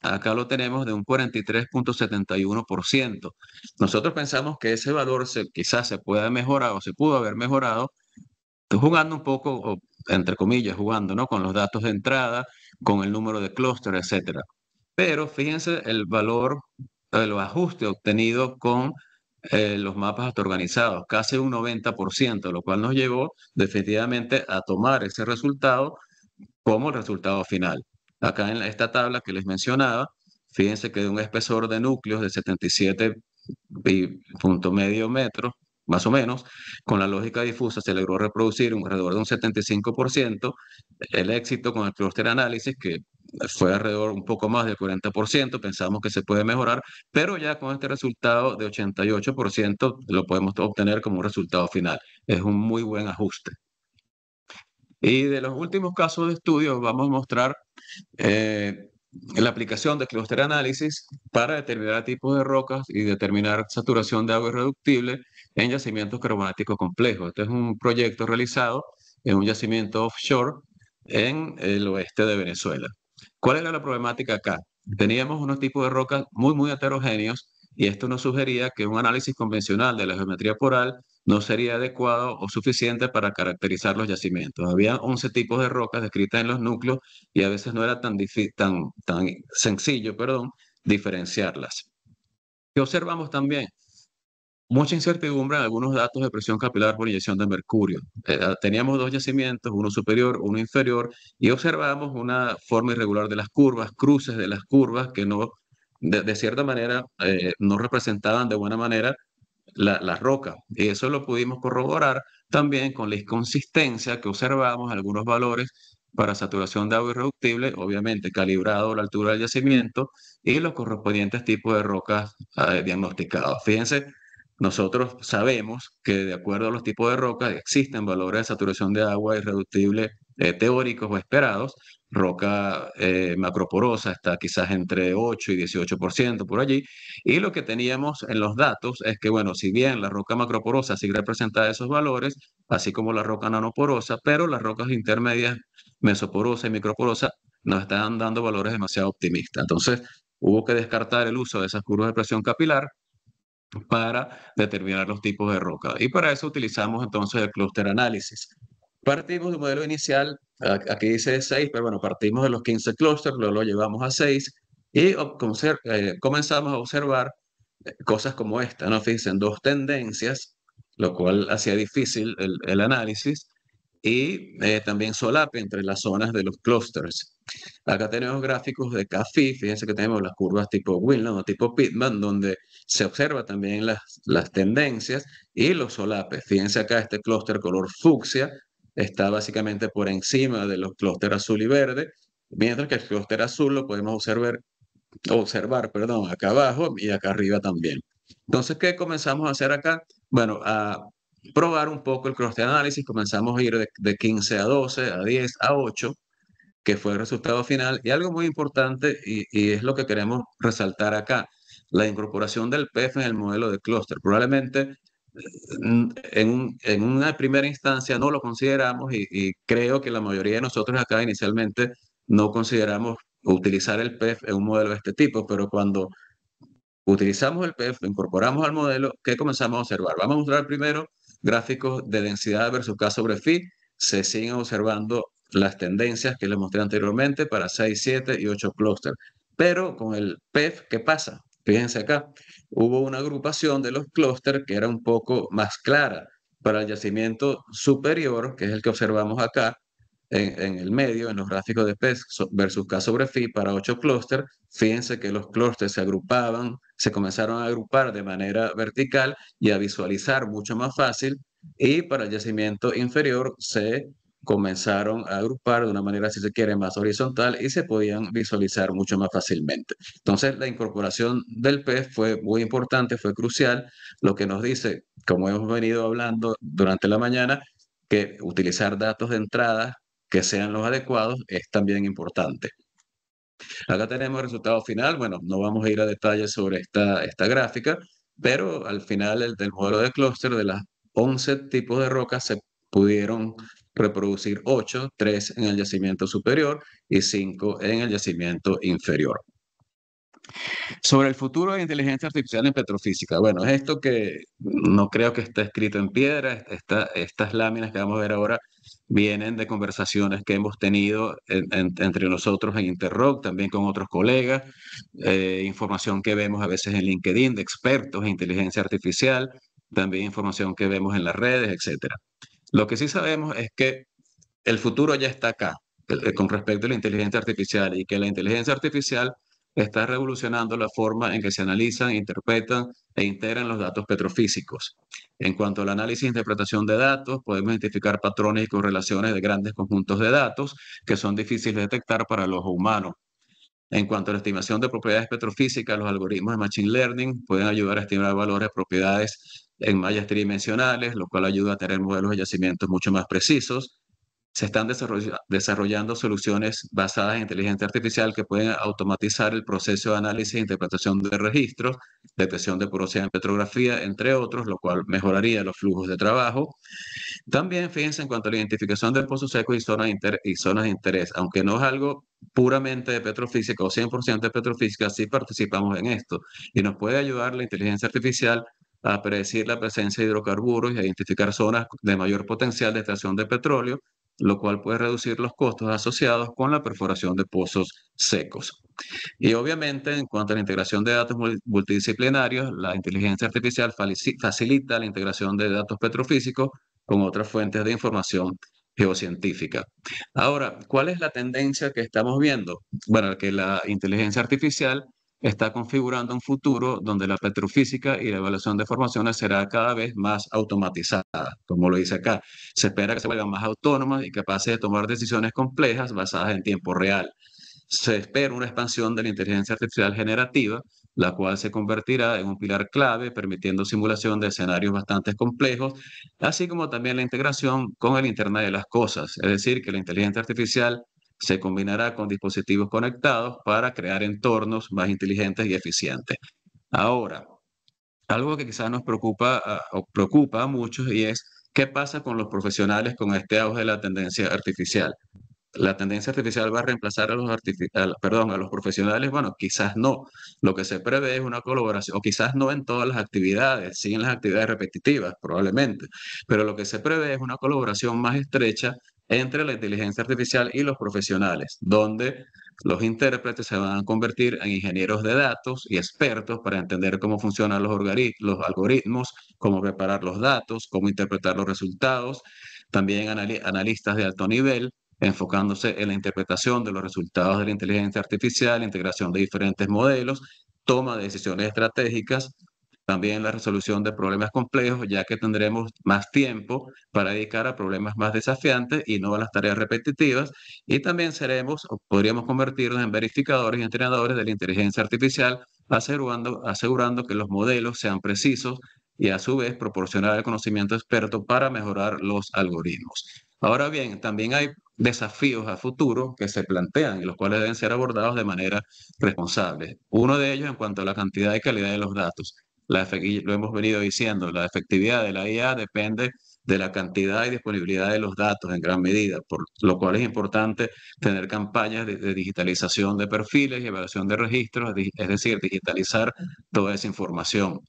Acá lo tenemos de un 43.71%. Nosotros pensamos que ese valor quizás se pueda mejorar o se pudo haber mejorado jugando un poco, o, entre comillas, jugando, ¿no? Con los datos de entrada, con el número de clúster, etcétera. Pero fíjense el valor de los ajustes obtenidos con los mapas autoorganizados, casi un 90%, lo cual nos llevó definitivamente a tomar ese resultado como el resultado final. Acá en esta tabla que les mencionaba, fíjense que de un espesor de núcleos de 77 punto medio metros, más o menos, con la lógica difusa se logró reproducir alrededor de un 75%, el éxito con el clúster análisis, que fue alrededor un poco más del 40%, pensamos que se puede mejorar, pero ya con este resultado de 88% lo podemos obtener como un resultado final. Es un muy buen ajuste. Y de los últimos casos de estudio vamos a mostrar la aplicación de clúster análisis para determinar tipos de rocas y determinar saturación de agua irreductible en yacimientos carbonáticos complejos. Este es un proyecto realizado en un yacimiento offshore en el oeste de Venezuela. ¿Cuál era la problemática acá? Teníamos unos tipos de rocas muy heterogéneos y esto nos sugería que un análisis convencional de la geometría poral no sería adecuado o suficiente para caracterizar los yacimientos. Había 11 tipos de rocas descritas en los núcleos y a veces no era tan sencillo, perdón, diferenciarlas. ¿Qué observamos también? Mucha incertidumbre en algunos datos de presión capilar por inyección de mercurio. Teníamos dos yacimientos, uno superior, uno inferior, y observamos una forma irregular de las curvas, cruces de las curvas que no, de cierta manera, no representaban de buena manera la roca. Y eso lo pudimos corroborar también con la inconsistencia que observamos en algunos valores para saturación de agua irreductible, obviamente calibrado a la altura del yacimiento y los correspondientes tipos de rocas diagnosticados. Fíjense, nosotros sabemos que de acuerdo a los tipos de rocas existen valores de saturación de agua irreductible teóricos o esperados. Roca macroporosa está quizás entre 8 y 18% por allí, y lo que teníamos en los datos es que, bueno, si bien la roca macroporosa sí representa esos valores, así como la roca nanoporosa, pero las rocas intermedias, mesoporosa y microporosa, nos estaban dando valores demasiado optimistas. Entonces, hubo que descartar el uso de esas curvas de presión capilar para determinar los tipos de roca. Y para eso utilizamos entonces el clúster análisis. Partimos de un modelo inicial, aquí dice 6, pero bueno, partimos de los 15 clústeres, luego lo llevamos a 6 y comenzamos a observar cosas como esta, ¿no? Fíjense, dos tendencias, lo cual hacía difícil el análisis, y también solape entre las zonas de los clústeres. Acá tenemos gráficos de CAFI, fíjense que tenemos las curvas tipo Winland o tipo Pitman, donde se observa también las tendencias y los solapes. Fíjense acá este clúster color fucsia está básicamente por encima de los clústeres azul y verde, mientras que el clúster azul lo podemos observar, perdón, acá abajo y acá arriba también. Entonces, ¿qué comenzamos a hacer acá? Bueno, a probar un poco el cross análisis, comenzamos a ir de 15 a 12, a 10, a 8, que fue el resultado final. Y algo muy importante, y es lo que queremos resaltar acá, la incorporación del PEF en el modelo de clúster. Probablemente en una primera instancia no lo consideramos y creo que la mayoría de nosotros acá inicialmente no consideramos utilizar el PEF en un modelo de este tipo, pero cuando utilizamos el PEF, lo incorporamos al modelo, ¿qué comenzamos a observar? Vamos a mostrar primero gráficos de densidad versus K sobre phi. Se siguen observando las tendencias que les mostré anteriormente para 6, 7 y 8 clústeres. Pero con el PEF, ¿qué pasa? Fíjense acá, hubo una agrupación de los clústeres que era un poco más clara. Para el yacimiento superior, que es el que observamos acá, en el medio, en los gráficos de PEF versus K sobre phi para 8 clústeres, fíjense que los clústeres se agrupaban, se comenzaron a agrupar de manera vertical y a visualizar mucho más fácil, y para el yacimiento inferior se comenzaron a agrupar de una manera, si se quiere, más horizontal y se podían visualizar mucho más fácilmente. Entonces, la incorporación del PEF fue muy importante, fue crucial, lo que nos dice, como hemos venido hablando durante la mañana, que utilizar datos de entrada que sean los adecuados es también importante. Acá tenemos el resultado final. Bueno, no vamos a ir a detalle sobre esta gráfica, pero al final del modelo de clúster, de las 11 tipos de rocas, se pudieron reproducir 8, 3 en el yacimiento superior y 5 en el yacimiento inferior. Sobre el futuro de la inteligencia artificial en petrofísica. Bueno, es esto que no creo que esté escrito en piedra. Estas láminas que vamos a ver ahora vienen de conversaciones que hemos tenido entre nosotros en Interrock, también con otros colegas, información que vemos a veces en LinkedIn de expertos en inteligencia artificial, también información que vemos en las redes, etcétera. Lo que sí sabemos es que el futuro ya está acá con respecto a la inteligencia artificial, y que la inteligencia artificial está revolucionando la forma en que se analizan, interpretan e integran los datos petrofísicos. En cuanto al análisis e interpretación de datos, podemos identificar patrones y correlaciones de grandes conjuntos de datos que son difíciles de detectar para el ojo humano. En cuanto a la estimación de propiedades petrofísicas, los algoritmos de Machine Learning pueden ayudar a estimar valores de propiedades en mallas tridimensionales, lo cual ayuda a tener modelos de yacimientos mucho más precisos. se están desarrollando soluciones basadas en inteligencia artificial que pueden automatizar el proceso de análisis e interpretación de registros, detección de porosidad en petrografía, entre otros, lo cual mejoraría los flujos de trabajo. También fíjense en cuanto a la identificación de pozos secos y zonas de interés, aunque no es algo puramente de petrofísica o 100% de petrofísica, sí participamos en esto y nos puede ayudar la inteligencia artificial a predecir la presencia de hidrocarburos y a identificar zonas de mayor potencial de extracción de petróleo, lo cual puede reducir los costos asociados con la perforación de pozos secos. Y obviamente, en cuanto a la integración de datos multidisciplinarios, la inteligencia artificial facilita la integración de datos petrofísicos con otras fuentes de información geocientífica. Ahora, ¿cuál es la tendencia que estamos viendo? Bueno, que la inteligencia artificial está configurando un futuro donde la petrofísica y la evaluación de formaciones será cada vez más automatizada, como lo dice acá. Se espera que se vuelvan más autónomas y capaces de tomar decisiones complejas basadas en tiempo real. Se espera una expansión de la inteligencia artificial generativa, la cual se convertirá en un pilar clave, permitiendo simulación de escenarios bastante complejos, así como también la integración con el Internet de las Cosas, es decir, que la inteligencia artificial se combinará con dispositivos conectados para crear entornos más inteligentes y eficientes. Ahora, algo que quizás nos preocupa o preocupa a muchos y es qué pasa con los profesionales con este auge de la tendencia artificial. La tendencia artificial va a reemplazar a los profesionales. Bueno, quizás no. Lo que se prevé es una colaboración, o quizás no en todas las actividades, sí en las actividades repetitivas, probablemente, pero lo que se prevé es una colaboración más estrecha entre la inteligencia artificial y los profesionales, donde los intérpretes se van a convertir en ingenieros de datos y expertos para entender cómo funcionan los algoritmos, cómo preparar los datos, cómo interpretar los resultados. También analistas de alto nivel enfocándose en la interpretación de los resultados de la inteligencia artificial, integración de diferentes modelos, toma de decisiones estratégicas, también la resolución de problemas complejos, ya que tendremos más tiempo para dedicar a problemas más desafiantes y no a las tareas repetitivas, y también seremos o podríamos convertirnos en verificadores y entrenadores de la inteligencia artificial, asegurando que los modelos sean precisos y a su vez proporcionar el conocimiento experto para mejorar los algoritmos. Ahora bien, también hay desafíos a futuro que se plantean y los cuales deben ser abordados de manera responsable. Uno de ellos en cuanto a la cantidad y calidad de los datos. Y lo hemos venido diciendo, la efectividad de la IA depende de la cantidad y disponibilidad de los datos en gran medida, por lo cual es importante tener campañas de digitalización de perfiles y evaluación de registros, es decir, digitalizar toda esa información.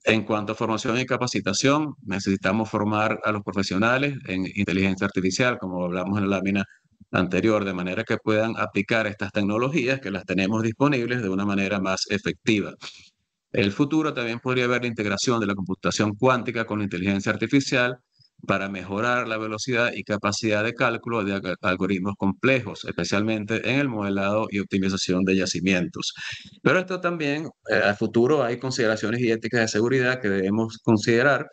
En cuanto a formación y capacitación, necesitamos formar a los profesionales en inteligencia artificial, como hablamos en la lámina anterior, de manera que puedan aplicar estas tecnologías que las tenemos disponibles de una manera más efectiva. El futuro también podría ver la integración de la computación cuántica con la inteligencia artificial para mejorar la velocidad y capacidad de cálculo de algoritmos complejos, especialmente en el modelado y optimización de yacimientos. Pero esto también, a futuro hay consideraciones y éticas de seguridad que debemos considerar,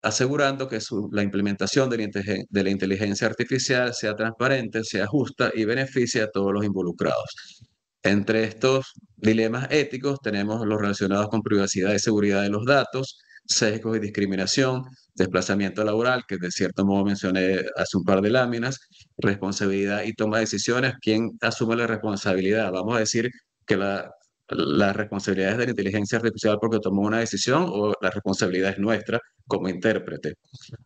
asegurando que la implementación de la inteligencia artificial sea transparente, sea justa y beneficie a todos los involucrados. Entre estos dilemas éticos tenemos los relacionados con privacidad y seguridad de los datos, sesgos y discriminación, desplazamiento laboral, que de cierto modo mencioné hace un par de láminas, responsabilidad y toma de decisiones. ¿Quién asume la responsabilidad? Vamos a decir que la responsabilidad es de la inteligencia artificial porque tomó una decisión o la responsabilidad es nuestra como intérprete.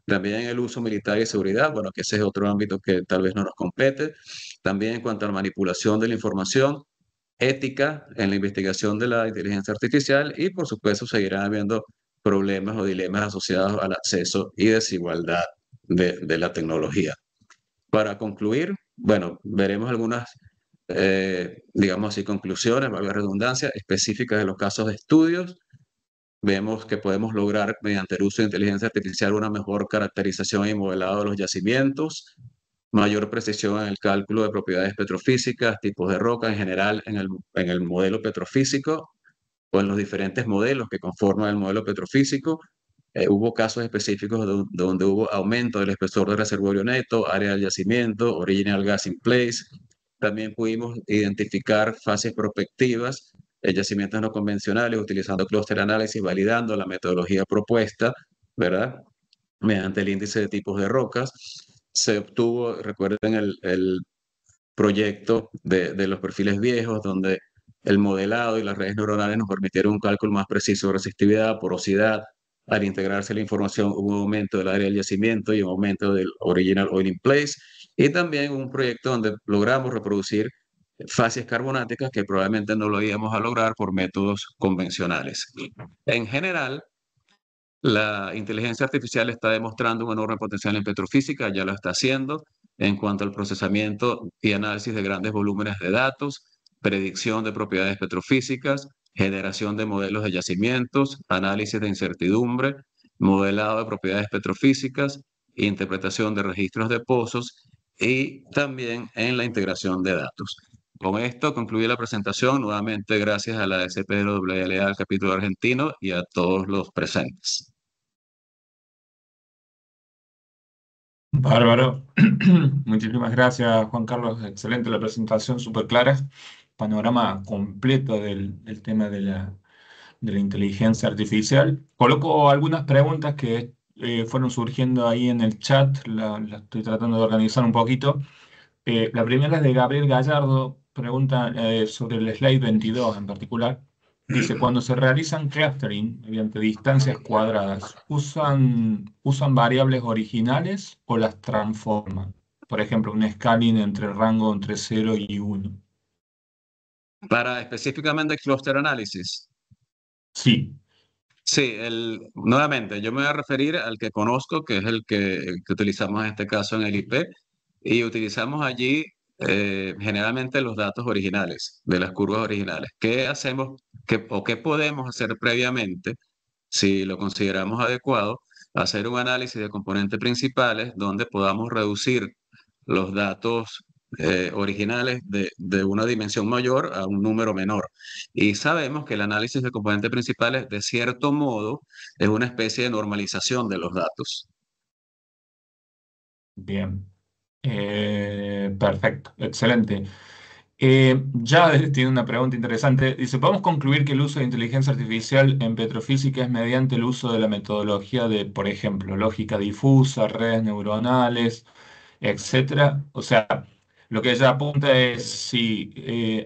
También el uso militar y seguridad, bueno, que ese es otro ámbito que tal vez no nos compete. También en cuanto a la manipulación de la información, ética en la investigación de la inteligencia artificial y por supuesto seguirán habiendo problemas o dilemas asociados al acceso y desigualdad de la tecnología. Para concluir, bueno, veremos algunas, digamos así, conclusiones, valga la redundancia, específicas de los casos de estudios. Vemos que podemos lograr mediante el uso de inteligencia artificial una mejor caracterización y modelado de los yacimientos, mayor precisión en el cálculo de propiedades petrofísicas, tipos de roca en general en el modelo petrofísico o en los diferentes modelos que conforman el modelo petrofísico. Hubo casos específicos donde hubo aumento del espesor del reservorio neto, área del yacimiento, original gas in place. También pudimos identificar fases prospectivas en yacimientos no convencionales utilizando clúster análisis, validando la metodología propuesta, ¿verdad? mediante el índice de tipos de rocas. Se obtuvo, recuerden el proyecto de los perfiles viejos, donde el modelado y las redes neuronales nos permitieron un cálculo más preciso de resistividad, porosidad. Al integrarse la información, hubo un aumento del área del yacimiento y un aumento del original oil in place. Y también un proyecto donde logramos reproducir fases carbonáticas que probablemente no lo íbamos a lograr por métodos convencionales. En general, la inteligencia artificial está demostrando un enorme potencial en petrofísica, ya lo está haciendo en cuanto al procesamiento y análisis de grandes volúmenes de datos, predicción de propiedades petrofísicas, generación de modelos de yacimientos, análisis de incertidumbre, modelado de propiedades petrofísicas, interpretación de registros de pozos y también en la integración de datos. Con esto concluye la presentación. Nuevamente, gracias a la SPWLA, al capítulo argentino y a todos los presentes. Bárbaro. Muchísimas gracias, Juan Carlos. Excelente la presentación, súper clara. Panorama completo del tema de la inteligencia artificial. Coloco algunas preguntas que fueron surgiendo ahí en el chat, la estoy tratando de organizar un poquito. La primera es de Gabriel Gallardo, pregunta sobre el slide 22 en particular. Dice, cuando se realizan clustering mediante distancias cuadradas, ¿usan variables originales o las transforman? Por ejemplo, un scaling entre rango entre 0 y 1. Para específicamente cluster análisis. Sí. Sí, nuevamente, yo me voy a referir al que conozco, que es el que utilizamos en este caso en el IP, y utilizamos allí generalmente los datos originales, de las curvas originales. ¿Qué hacemos o qué podemos hacer previamente, si lo consideramos adecuado, hacer un análisis de componentes principales donde podamos reducir los datos originales de una dimensión mayor a un número menor? Y sabemos que el análisis de componentes principales, de cierto modo, es una especie de normalización de los datos. Bien. Perfecto, excelente. Jade tiene una pregunta interesante. Dice, ¿podemos concluir que el uso de inteligencia artificial en petrofísica es mediante el uso de la metodología de, por ejemplo, lógica difusa, redes neuronales, etcétera? O sea, lo que ella apunta es si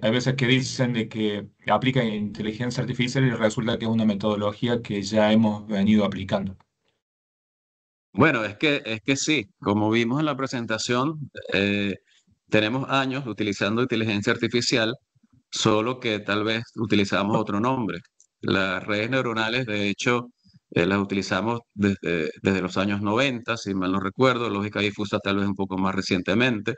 hay veces que dicen de que aplican inteligencia artificial y resulta que es una metodología que ya hemos venido aplicando. Bueno, es que sí, como vimos en la presentación, tenemos años utilizando inteligencia artificial, solo que tal vez utilizamos otro nombre. Las redes neuronales, de hecho, las utilizamos desde los años 90, si mal no recuerdo, lógica difusa tal vez un poco más recientemente,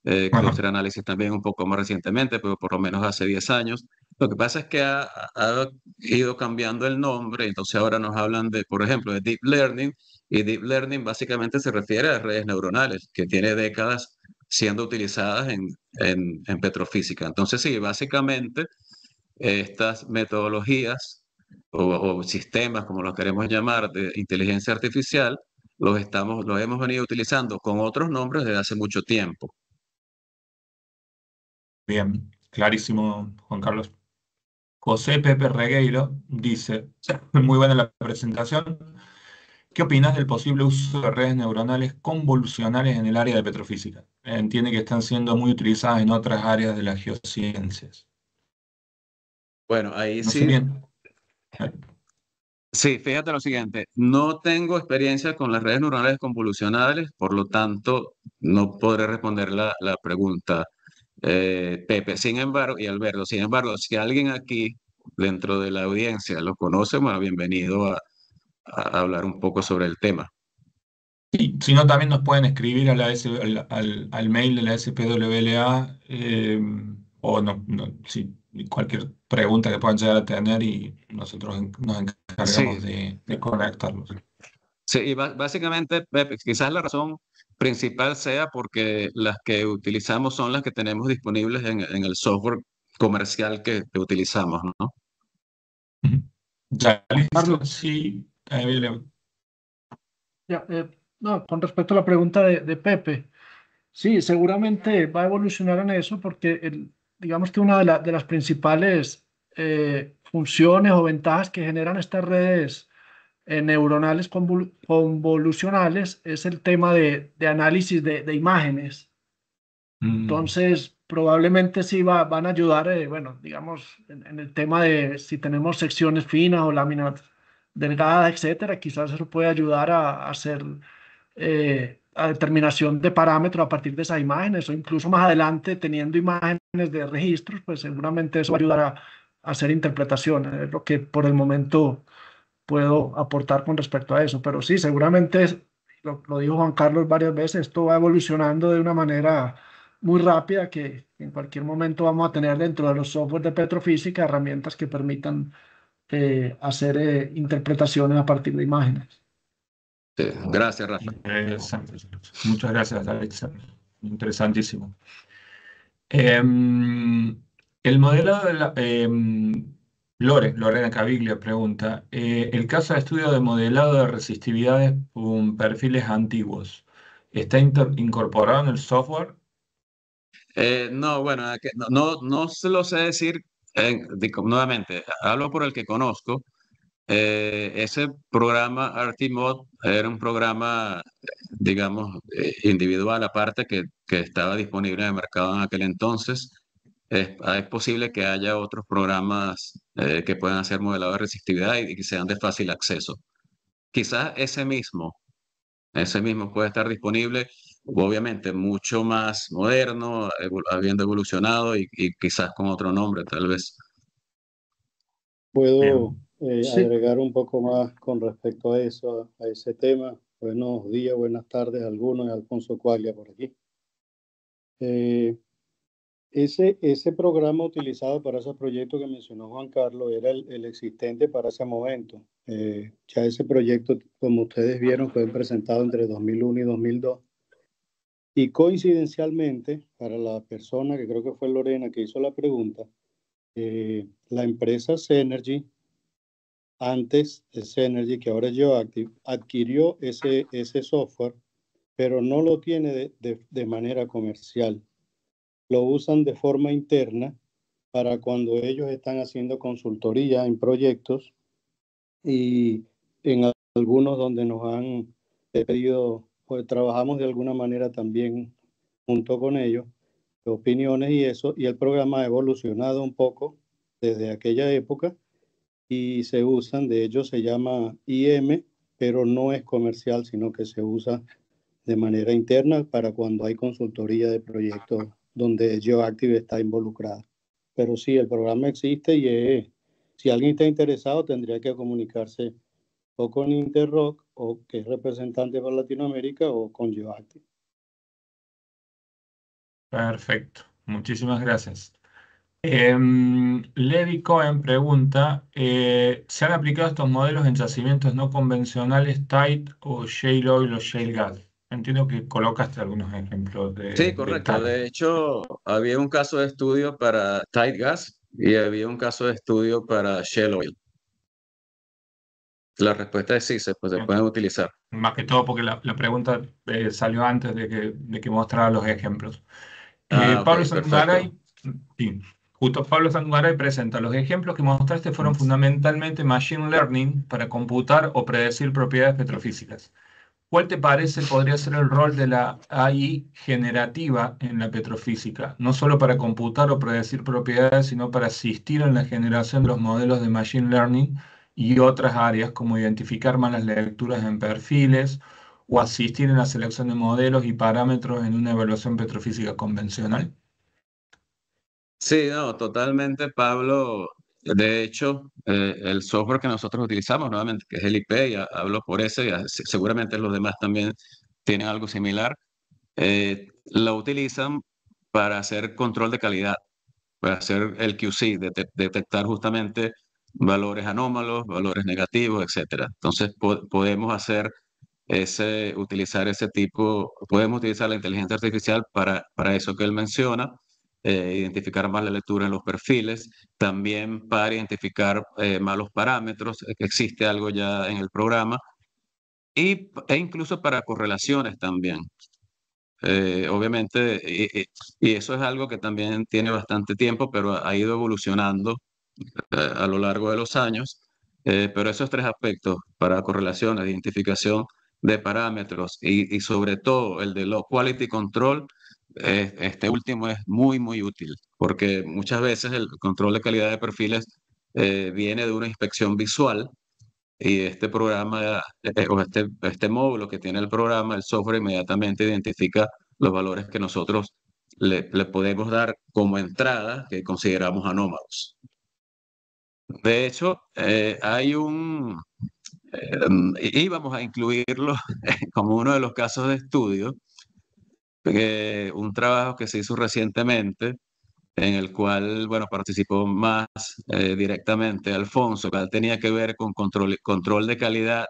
Ajá. cluster análisis también un poco más recientemente, pero por lo menos hace 10 años. Lo que pasa es que ha ido cambiando el nombre, entonces ahora nos hablan de, por ejemplo, de Deep Learning, y Deep Learning básicamente se refiere a redes neuronales, que tiene décadas siendo utilizadas en petrofísica. Entonces, sí, básicamente estas metodologías o sistemas, como los queremos llamar, de inteligencia artificial, los hemos venido utilizando con otros nombres desde hace mucho tiempo. Bien, clarísimo, Juan Carlos. José Pepe Regueiro dice, muy buena la presentación. ¿Qué opinas del posible uso de redes neuronales convolucionales en el área de petrofísica? Entiende que están siendo muy utilizadas en otras áreas de las geociencias. Bueno, ahí No sé sí, bien. Eh, sí, fíjate lo siguiente, no tengo experiencia con las redes neuronales convolucionales, por lo tanto, no podré responder la pregunta, Pepe. Sin embargo, y Alberto, sin embargo, si alguien aquí dentro de la audiencia lo conoce, bueno, bienvenido a hablar un poco sobre el tema. Sí, si no, también nos pueden escribir a al mail de la SPWLA o sí, cualquier pregunta que puedan llegar a tener y nosotros nos encargamos Sí, de conectarlos. sí, y básicamente, Pepe, quizás la razón principal sea porque las que utilizamos son las que tenemos disponibles en el software comercial que utilizamos, ¿no? Ujú. Ya, listo, Carlos, sí. ya, no, con respecto a la pregunta de Pepe, sí, seguramente va a evolucionar en eso porque digamos que una de las principales funciones o ventajas que generan estas redes neuronales convolucionales es el tema de análisis de imágenes. Entonces, probablemente sí van a ayudar, bueno, digamos, en el tema de si tenemos secciones finas o láminas delgadas, etcétera, quizás eso puede ayudar a hacer a determinación de parámetros a partir de esas imágenes, o incluso más adelante, teniendo imágenes de registros, pues seguramente eso va a ayudar a hacer interpretaciones. Es lo que por el momento puedo aportar con respecto a eso. Pero sí, seguramente, lo dijo Juan Carlos varias veces, esto va evolucionando de una manera muy rápida que en cualquier momento vamos a tener dentro de los software de petrofísica herramientas que permitan hacer interpretaciones a partir de imágenes. Sí, gracias, Rafa. Interesante. Muchas gracias, Alexander. Interesantísimo. El modelo de Lorena Caviglia pregunta, el caso de estudio de modelado de resistividades con perfiles antiguos, ¿está incorporado en el software? No, bueno, no se lo sé decir nuevamente, hablo por el que conozco. Ese programa Artimod era un programa, digamos, individual aparte que estaba disponible en el mercado en aquel entonces. Es posible que haya otros programas que puedan hacer modelado de resistividad y que sean de fácil acceso. Quizás ese mismo puede estar disponible, obviamente mucho más moderno, habiendo evolucionado y quizás con otro nombre, tal vez. Puedo Bien. Sí, agregar un poco más con respecto a eso, a ese tema. Buenos días, buenas tardes a algunos, Alfonso Cuaglia por aquí. Eh, ese programa utilizado para ese proyecto que mencionó Juan Carlos era el existente para ese momento. Ya ese proyecto, como ustedes vieron, fue presentado entre 2001 y 2002. Y coincidencialmente, para la persona que creo que fue Lorena que hizo la pregunta, la empresa Synergy, antes de Synergy, que ahora es GeoActive, adquirió ese software, pero no lo tiene de manera comercial. Lo usan de forma interna para cuando ellos están haciendo consultoría en proyectos y en algunos donde nos han pedido, pues trabajamos de alguna manera también junto con ellos, opiniones y eso, y el programa ha evolucionado un poco desde aquella época y se usan, de hecho se llama IM, pero no es comercial, sino que se usa de manera interna para cuando hay consultoría de proyectos donde GeoActive está involucrada. Pero sí, el programa existe y si alguien está interesado tendría que comunicarse o con Interrock, o que es representante para Latinoamérica, o con GeoActive. Perfecto, muchísimas gracias. Levi Cohen pregunta, ¿se han aplicado estos modelos en yacimientos no convencionales tight o shale oil o shale gas? Entiendo que colocaste algunos ejemplos Sí, de correcto. tal. De hecho, había un caso de estudio para tight gas y había un caso de estudio para shale oil. La respuesta es sí, se Bien. pueden utilizar. Más que todo porque la pregunta salió antes de que mostrara los ejemplos. Ok, Pablo perfecto. Sangaray, sí, justo Pablo Sangaray presenta, los ejemplos que mostraste fueron fundamentalmente machine learning para computar o predecir propiedades petrofísicas. ¿Cuál te parece podría ser el rol de la AI generativa en la petrofísica? No solo para computar o predecir propiedades, sino para asistir en la generación de los modelos de machine learning y otras áreas como identificar malas lecturas en perfiles o asistir en la selección de modelos y parámetros en una evaluación petrofísica convencional. Sí, no, totalmente, Pablo. De hecho, el software que nosotros utilizamos nuevamente, que es el IP, y hablo por ese, seguramente los demás también tienen algo similar, lo utilizan para hacer control de calidad, para hacer el QC, detectar justamente valores anómalos, valores negativos, etcétera. Entonces, podemos utilizar ese tipo, podemos utilizar la inteligencia artificial para eso que él menciona, identificar más la lectura en los perfiles, también para identificar malos parámetros, que existe algo ya en el programa, e incluso para correlaciones también. Obviamente, y eso es algo que también tiene bastante tiempo, pero ha ido evolucionando a lo largo de los años. pero esos tres aspectos para correlación, identificación de parámetros y sobre todo el de low quality control, este último es muy, muy útil, porque muchas veces el control de calidad de perfiles viene de una inspección visual y este programa o este módulo que tiene el programa, el software inmediatamente identifica los valores que nosotros le podemos dar como entrada que consideramos anómalos. De hecho, íbamos a incluirlo como uno de los casos de estudio, un trabajo que se hizo recientemente en el cual, bueno, participó más directamente Alfonso, que tenía que ver con control de calidad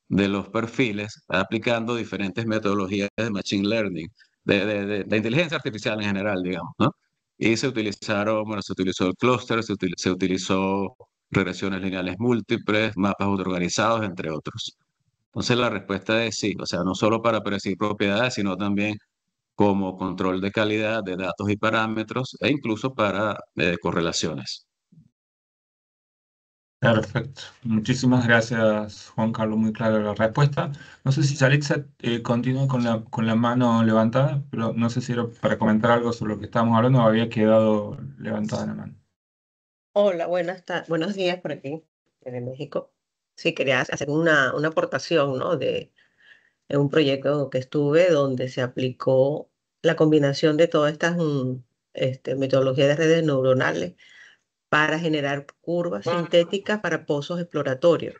de los perfiles, aplicando diferentes metodologías de machine learning, de inteligencia artificial en general, digamos, ¿no? Y se utilizó el clúster, se utilizó regresiones lineales múltiples, mapas autoorganizados, entre otros. Entonces la respuesta es sí, o sea, no solo para predecir propiedades, sino también como control de calidad de datos y parámetros e incluso para correlaciones. Perfecto. Muchísimas gracias, Juan Carlos. Muy clara la respuesta. No sé si Yalitza continúa con la mano levantada, pero no sé si era para comentar algo sobre lo que estábamos hablando o había quedado levantada la mano. Hola, buenos días por aquí, en México. Sí, quería hacer una aportación, ¿no? de un proyecto que estuve donde se aplicó la combinación de todas estas metodologías de redes neuronales para generar curvas sintéticas para pozos exploratorios,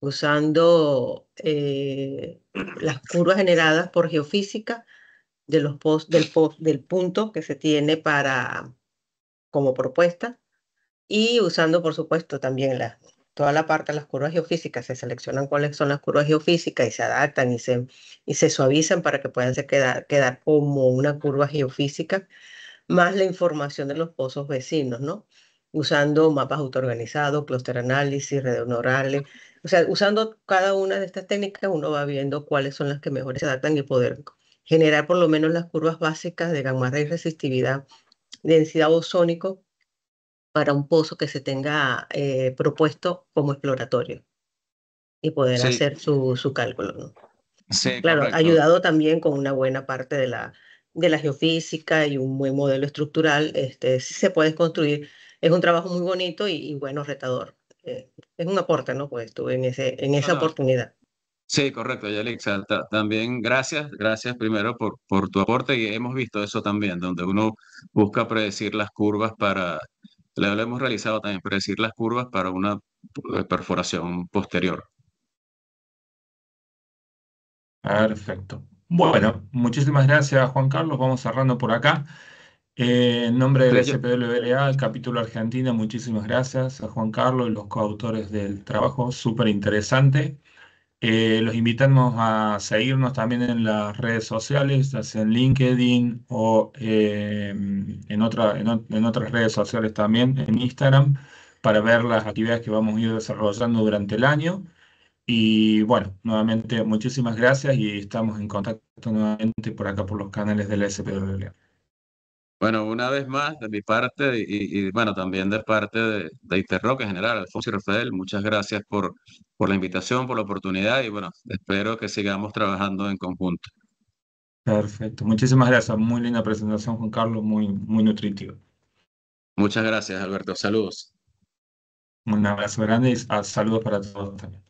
usando las curvas generadas por geofísica de del punto que se tiene como propuesta y usando, por supuesto, también toda la parte de las curvas geofísicas. Se seleccionan cuáles son las curvas geofísicas y se adaptan y se suavizan para que puedan quedar como una curva geofísica, más la información de los pozos vecinos, ¿no? Usando mapas autoorganizados, clúster análisis, redes neurales. O sea, usando cada una de estas técnicas, uno va viendo cuáles son las que mejor se adaptan y poder generar por lo menos las curvas básicas de gamma ray resistividad, densidad ozónico, para un pozo que se tenga propuesto como exploratorio y poder Sí, hacer su cálculo, ¿no? sí, Claro, correcto. ayudado también con una buena parte de la geofísica y un buen modelo estructural, sí se puede construir. Es un trabajo muy bonito y bueno, retador. Es un aporte, ¿no? Pues estuve en No, esa no, oportunidad. sí, correcto, Yalixa. También gracias primero por tu aporte y hemos visto eso también, donde uno busca predecir las curvas lo hemos realizado también, predecir las curvas para una perforación posterior. Perfecto. Bueno, muchísimas gracias, Juan Carlos. Vamos cerrando por acá. En nombre del Sí, SPWLA, el capítulo Argentina, muchísimas gracias a Juan Carlos y los coautores del trabajo, súper interesante. Los invitamos a seguirnos también en las redes sociales, ya sea en LinkedIn o en otras redes sociales también, en Instagram, para ver las actividades que vamos a ir desarrollando durante el año. Y bueno, nuevamente muchísimas gracias y estamos en contacto nuevamente por acá por los canales del SPWLA. bueno, una vez más, de mi parte bueno, también de parte de Interrock en general, Alfonso y Rafael, muchas gracias por la invitación, por la oportunidad y bueno, espero que sigamos trabajando en conjunto. Perfecto, muchísimas gracias. Muy linda presentación, Juan Carlos, muy, muy nutritiva. Muchas gracias, Alberto. Saludos. Un abrazo grande y saludos para todos también.